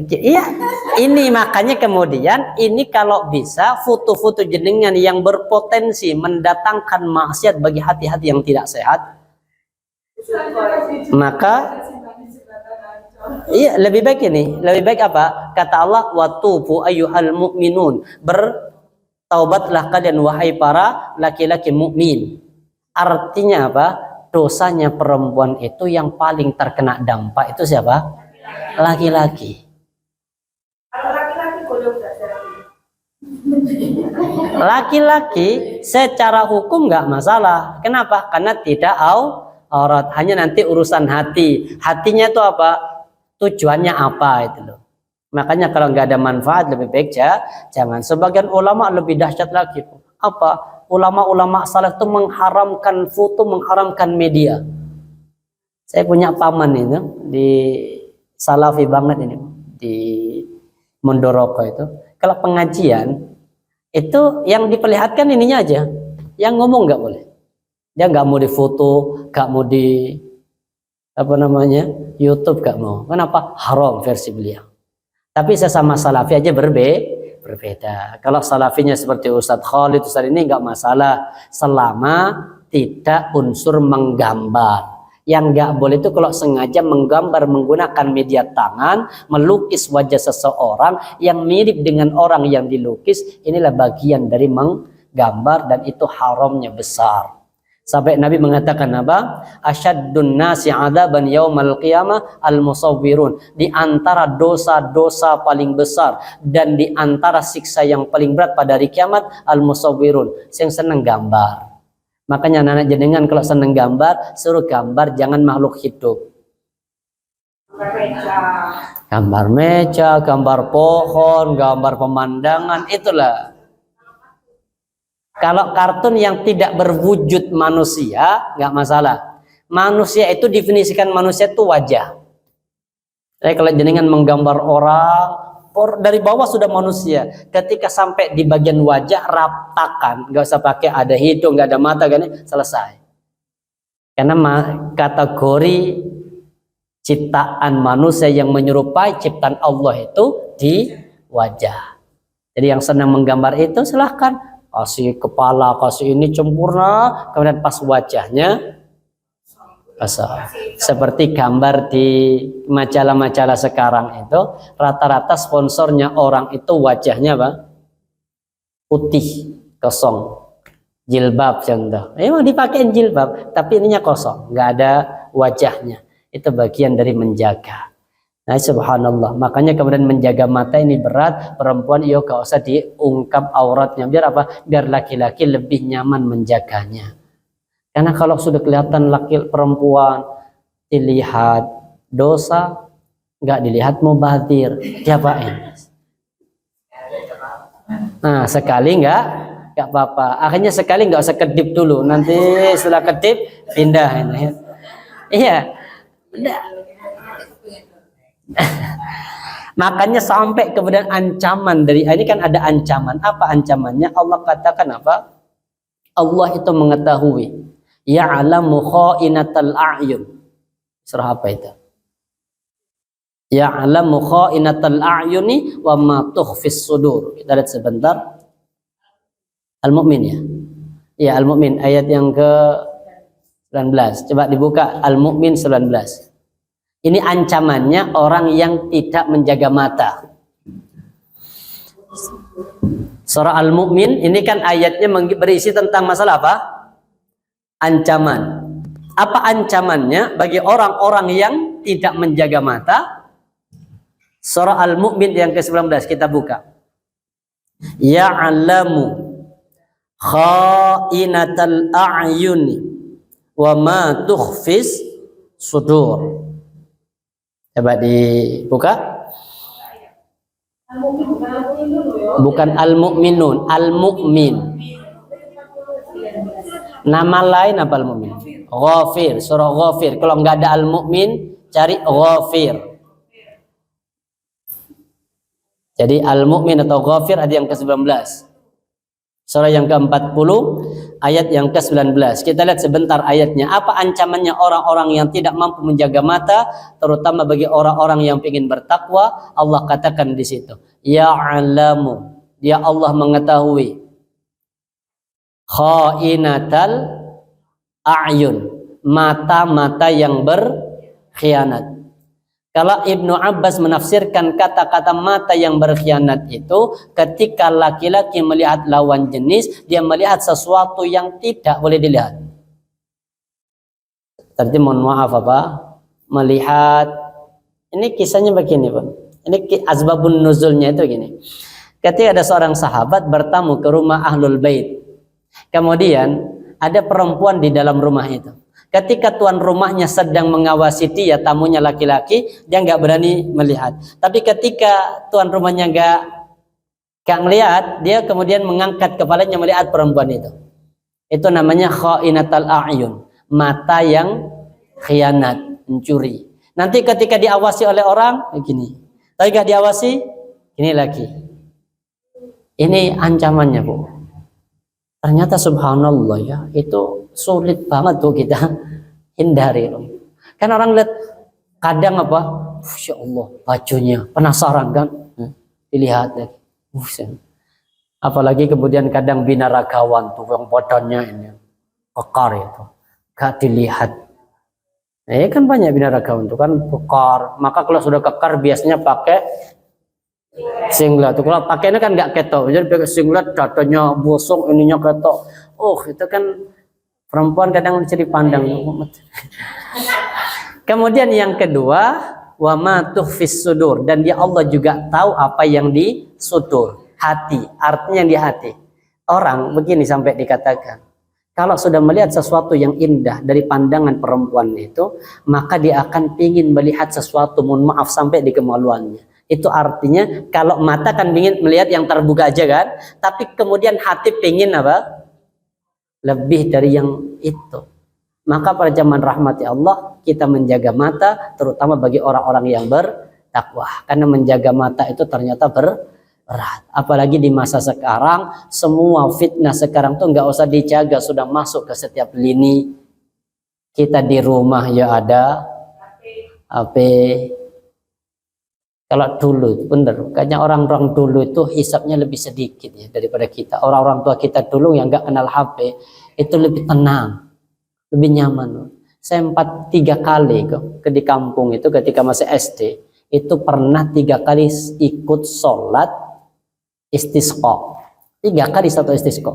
iya, ini makanya kemudian ini kalau bisa foto-foto jenengan yang berpotensi mendatangkan maksiat bagi hati-hati yang tidak sehat, maka iya lebih baik ini, lebih baik apa? Kata Allah, watubu ayyuhal mu'minun, bertaubatlah kalian wahai para laki-laki mukmin. Artinya apa? Dosanya perempuan itu yang paling terkena dampak itu siapa? Laki-laki. Laki-laki secara hukum nggak masalah. Kenapa? Karena tidak aurat. Hanya nanti urusan hati. Hatinya itu apa? tujuannya apa itu loh. Makanya kalau nggak ada manfaat lebih baik jangan. Sebagian ulama lebih dahsyat lagi. Apa? Ulama-ulama salaf itu mengharamkan foto, mengharamkan media. Saya punya paman itu di Salafi banget ini di Mondoroko itu. Kalau pengajian itu yang diperlihatkan ininya aja, yang ngomong nggak boleh. Dia nggak mau difoto, nggak mau di apa namanya YouTube, nggak mau. Kenapa? Haram versi beliau. Tapi sesama salafi aja berbeda. Kalau salafinya seperti Ustadz Khalid, Ustadz ini nggak masalah selama tidak unsur menggambar. Yang nggak boleh itu kalau sengaja menggambar menggunakan media tangan, melukis wajah seseorang yang mirip dengan orang yang dilukis, inilah bagian dari menggambar dan itu haramnya besar. Sampai Nabi mengatakan apa? Asyaddun nasi adzaban yaumal qiyamah al-musawwirun. Di antara dosa-dosa paling besar dan di antara siksa yang paling berat pada hari kiamat al-musawwirun, yang senang gambar. Makanya anak jenengan kalau senang gambar, suruh gambar jangan makhluk hidup. Gambar meja, gambar pohon, gambar pemandangan, itulah. Kalau kartun yang tidak berwujud manusia, nggak masalah. Manusia itu definisikan manusia itu wajah. Jadi kalau jenengan menggambar orang, dari bawah sudah manusia. Ketika sampai di bagian wajah, ratakan. Nggak usah pakai ada hidung, nggak ada mata, kan? Selesai. Karena kategori ciptaan manusia yang menyerupai ciptaan Allah itu di wajah. Jadi yang senang menggambar itu silahkan. Kasih kepala, kasih ini sempurna, kemudian pas wajahnya kasar. Seperti gambar di majalah-majalah sekarang itu, rata-rata sponsornya orang itu wajahnya apa? Putih, kosong. Jilbab contoh. Emang dipakai jilbab, tapi ininya kosong, nggak ada wajahnya. Itu bagian dari menjaga. Nah, subhanallah. Makanya kemudian menjaga mata ini berat. Perempuan gak usah diungkap auratnya. Biar apa? Biar laki-laki lebih nyaman menjaganya. Karena kalau sudah kelihatan laki perempuan dilihat dosa, nggak dilihat mubadzir, diapain? Nah, sekali nggak apa-apa. Akhirnya sekali nggak usah kedip dulu. Nanti setelah kedip pindah ini. Iya. Makanya sampai kemudian ancaman dari ini kan ada ancaman. Apa ancamannya? Allah katakan apa? Allah itu mengetahui. Ya'lamu kha'inatal a'yun. Surah apa itu? Ya'lamu kha'inatal a'yuni wa ma tukhfis sudur. Kita lihat sebentar. Al-Mu'min ya. Ya, Al-Mu'min ayat yang ke-19. Coba dibuka Al-Mu'min 19. Ini ancamannya orang yang tidak menjaga mata. Surah Al-Mu'min ini kan ayatnya berisi tentang masalah apa? Ancaman. Apa ancamannya bagi orang-orang yang tidak menjaga mata? Surah Al-Mu'min yang ke-19 kita buka. Ya'lamu kha'inatal a'yuni wa ma tukhfis sudur. Coba dibuka. Bukan Al-Mu'minun, Al-Mu'min. Nama lain apa Al-Mu'min? Ghafir, surah Ghafir. Kalau nggak ada Al-Mu'min, cari Ghafir. Jadi Al-Mu'min atau Ghafir ada yang ke-19. Surah yang ke-40 ayat yang ke-19. Kita lihat sebentar ayatnya. Apa ancamannya orang-orang yang tidak mampu menjaga mata, terutama bagi orang-orang yang ingin bertakwa? Allah katakan di situ, ya'lamu, dia Allah mengetahui kha'inatal a'yun, mata-mata yang berkhianat. Kalau Ibnu Abbas menafsirkan kata-kata mata yang berkhianat itu ketika laki-laki melihat lawan jenis, dia melihat sesuatu yang tidak boleh dilihat. Tadi mohon maaf apa? Melihat, ini kisahnya begini Pak. Ini asbabun nuzulnya itu gini. Ketika ada seorang sahabat bertamu ke rumah Ahlul Bait. Kemudian ada perempuan di dalam rumah itu. Ketika tuan rumahnya sedang mengawasi dia, tamunya laki-laki, dia nggak berani melihat. Tapi ketika tuan rumahnya nggak melihat, dia kemudian mengangkat kepalanya melihat perempuan itu. Itu namanya khainatul a'yun, mata yang khianat, mencuri. Nanti ketika diawasi oleh orang, begini. Tapi nggak diawasi, ini lagi. Ini ancamannya, Bu. Ternyata subhanallah ya, itu sulit banget tuh kita hindari. Kan orang lihat kadang apa, Masya Allah bajunya, penasaran kan, dilihat lagi. Apalagi kemudian kadang binaragawan tuh yang badannya ini kekar itu, gak dilihat. Nah, kan banyak binaragawan tuh kan kekar. Maka kalau sudah kekar biasanya pakai singlet. Kalau pakainya kan nggak ketok, jadi pakai singlet, dadanya bosong, ininya ketok. Oh, itu kan perempuan kadang jadi pandang. Kemudian yang kedua, wa ma tukhfis sudur, dan dia Allah juga tahu apa yang di sudur, hati. Artinya di hati. Orang begini sampai dikatakan, kalau sudah melihat sesuatu yang indah dari pandangan perempuan itu, maka dia akan ingin melihat sesuatu, mohon maaf, sampai di kemaluannya. Itu artinya kalau mata kan ingin melihat yang terbuka aja kan, tapi kemudian hati pengen apa? Lebih dari yang itu. Maka pada zaman rahmati Allah, kita menjaga mata, terutama bagi orang-orang yang bertakwa. Karena menjaga mata itu ternyata berat. Apalagi di masa sekarang, semua fitnah sekarang tuh nggak usah dijaga, sudah masuk ke setiap lini. Kita di rumah ya ada HP. Kalau dulu, bener, kayaknya orang-orang dulu itu hisapnya lebih sedikit ya daripada kita. Orang-orang tua kita dulu yang nggak kenal HP itu lebih tenang, lebih nyaman. Saya 3 kali kok di kampung itu ketika masih SD, itu pernah 3 kali ikut sholat istisqa. 3 kali satu istisqa.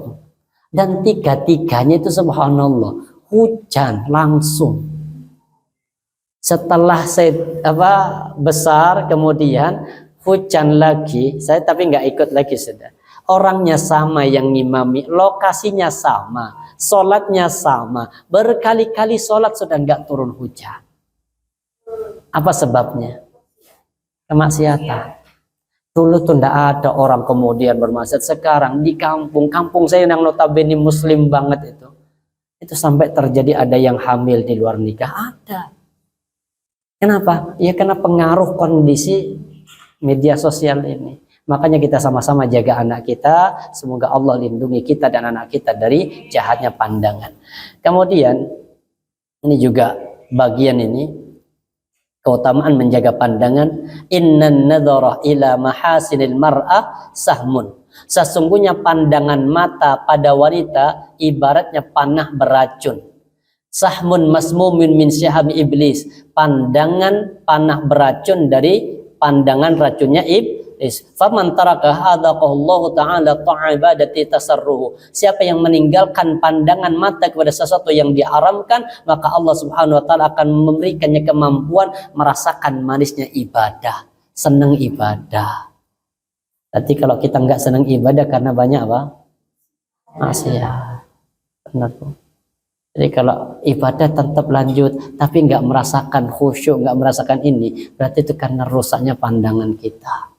Dan 3-tiganya itu subhanallah hujan langsung. Setelah saya besar kemudian hujan lagi, saya tapi nggak ikut lagi sudah. Orangnya sama yang ngimami, lokasinya sama, sholatnya sama, berkali-kali sholat sudah nggak turun hujan. Apa sebabnya? Kemaksiatan. Dulu tuh nggak ada orang kemudian bermaksiat. Sekarang di kampung saya yang notabene muslim banget itu sampai terjadi ada yang hamil di luar nikah, ada. Kenapa? Ya karena pengaruh kondisi media sosial ini. Makanya kita sama-sama jaga anak kita. Semoga Allah lindungi kita dan anak kita dari jahatnya pandangan. Kemudian ini juga bagian ini keutamaan menjaga pandangan. Innan nadhara ila mahasinil mar'ah sahmun. Sesungguhnya pandangan mata pada wanita ibaratnya panah beracun. Sahmun masmumin min syahami iblis, pandangan panah beracun dari pandangan racunnya iblis. Faman taraka hadaqallahu ta'ala ta'ibadati tasarruhu. Siapa yang meninggalkan pandangan mata kepada sesuatu yang diharamkan, maka Allah Subhanahu wa taala akan memberikannya kemampuan merasakan manisnya ibadah, senang ibadah. Tapi kalau kita nggak senang ibadah karena banyak apa? Maksiat. Benar, Bu. Jadi kalau ibadah tetap lanjut, tapi nggak merasakan khusyuk, nggak merasakan ini, berarti itu karena rusaknya pandangan kita.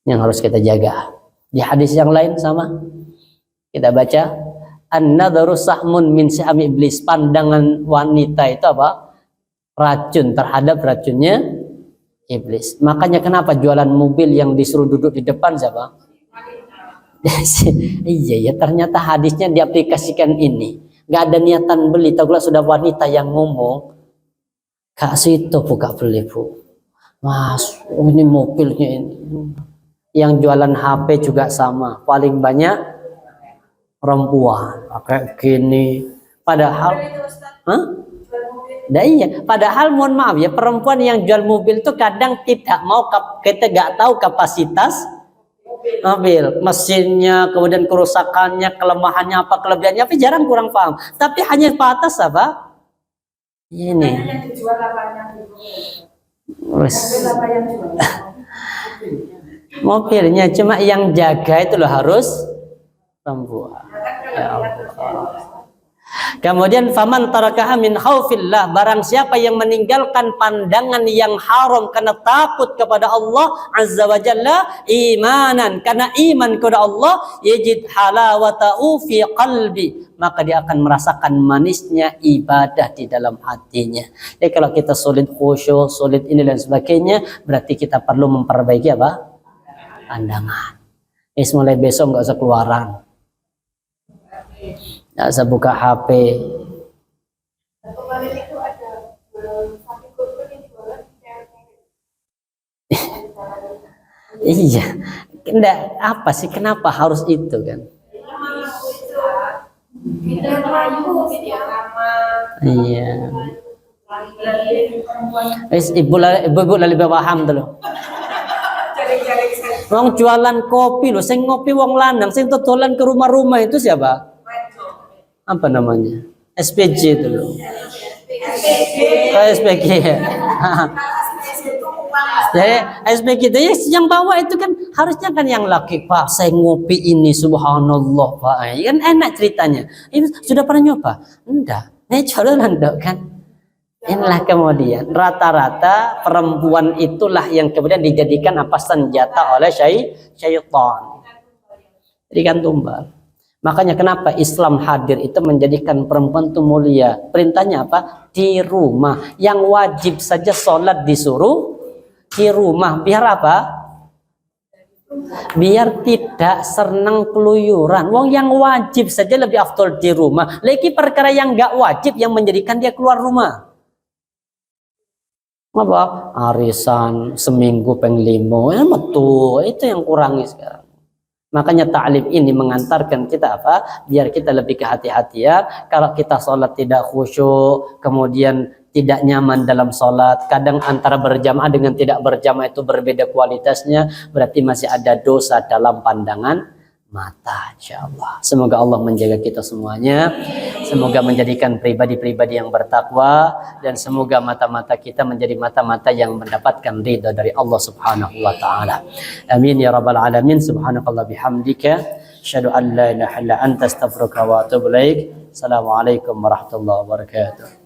Yang harus kita jaga. Di hadis yang lain sama, kita baca, an-nadharu sahmun min syahmi iblis. Pandangan wanita itu apa? Racun terhadap racunnya iblis. Makanya kenapa jualan mobil yang disuruh duduk di depan siapa? Iya ya, ternyata hadisnya diaplikasikan ini. Gak ada niatan beli, tahu sudah wanita yang ngomong, kak situ buka beli Bu, mas ini mobilnya ini. Yang jualan HP juga sama, paling banyak perempuan pakai gini. Padahal, iya. Padahal mohon maaf ya, perempuan yang jual mobil itu kadang tidak mau, kita gak tahu kapasitas mobil, mesinnya, kemudian kerusakannya, kelemahannya apa, kelebihannya apa, jarang kurang paham. Tapi hanya batas apa? Ini. Mobilnya cuma yang jaga itu loh harus perempuan. Ya Allah. Kemudian faman tarakaha min khaufillah, barang siapa yang meninggalkan pandangan yang haram karena takut kepada Allah azza wa jalla, imanan, karena iman kepada Allah, yajid halawatahu fi qalbi, maka dia akan merasakan manisnya ibadah di dalam hatinya. Jadi kalau kita sulit khusyuk, sulit ini dan sebagainya, berarti kita perlu memperbaiki apa? Pandangan. Mulai besok nggak usah keluaran, nggak usah buka HP. Kemarin itu ada sapi kurban yang jualan Iya, enggak apa sih, kenapa harus itu kan? kita Melayu gitu ramah. Iya. Ibu lali paham dulu. Jaring-jaring saya Wong jualan kopi loh, sing ngopi wong lanang, sing totolan ke rumah-rumah itu siapa? Apa namanya? SPJ itu loh. Oh, SPG ya. Jadi SPG itu yang bawa itu kan harusnya kan yang laki, Pak. Saya ngopi ini, subhanallah Pak. Kan enak ceritanya. Ini sudah pernah nyoba? Enggak. Jualan dok kan. Inilah kemudian rata-rata perempuan itulah yang kemudian dijadikan apa, senjata oleh syaitan. Jadikan tumbal. Makanya kenapa Islam hadir itu menjadikan perempuan itu mulia. Perintahnya apa? Di rumah. Yang wajib saja sholat disuruh di rumah. Biar apa? Biar tidak senang keluyuran. Wong yang wajib saja lebih afdol di rumah. Lagi perkara yang nggak wajib yang menjadikan dia keluar rumah. Apa? Arisan seminggu penglimo, betul, itu yang kurangi sekarang. Makanya ta'lim ini mengantarkan kita apa? Biar kita lebih kehati-hatian. Kalau kita sholat tidak khusyuk, kemudian tidak nyaman dalam sholat, kadang antara berjamaah dengan tidak berjamaah itu berbeda kualitasnya, berarti masih ada dosa dalam pandangan mata. Insyaallah. Semoga Allah menjaga kita semuanya. Semoga menjadikan pribadi-pribadi yang bertakwa, dan semoga mata-mata kita menjadi mata-mata yang mendapatkan ridha dari Allah Subhanahu wa taala. Amin ya rabbal alamin. Subhanakallah bihamdika asyhadu an la ilaha illa anta astaghfiruka wa atubu ilaik. Assalamualaikum warahmatullahi wabarakatuh.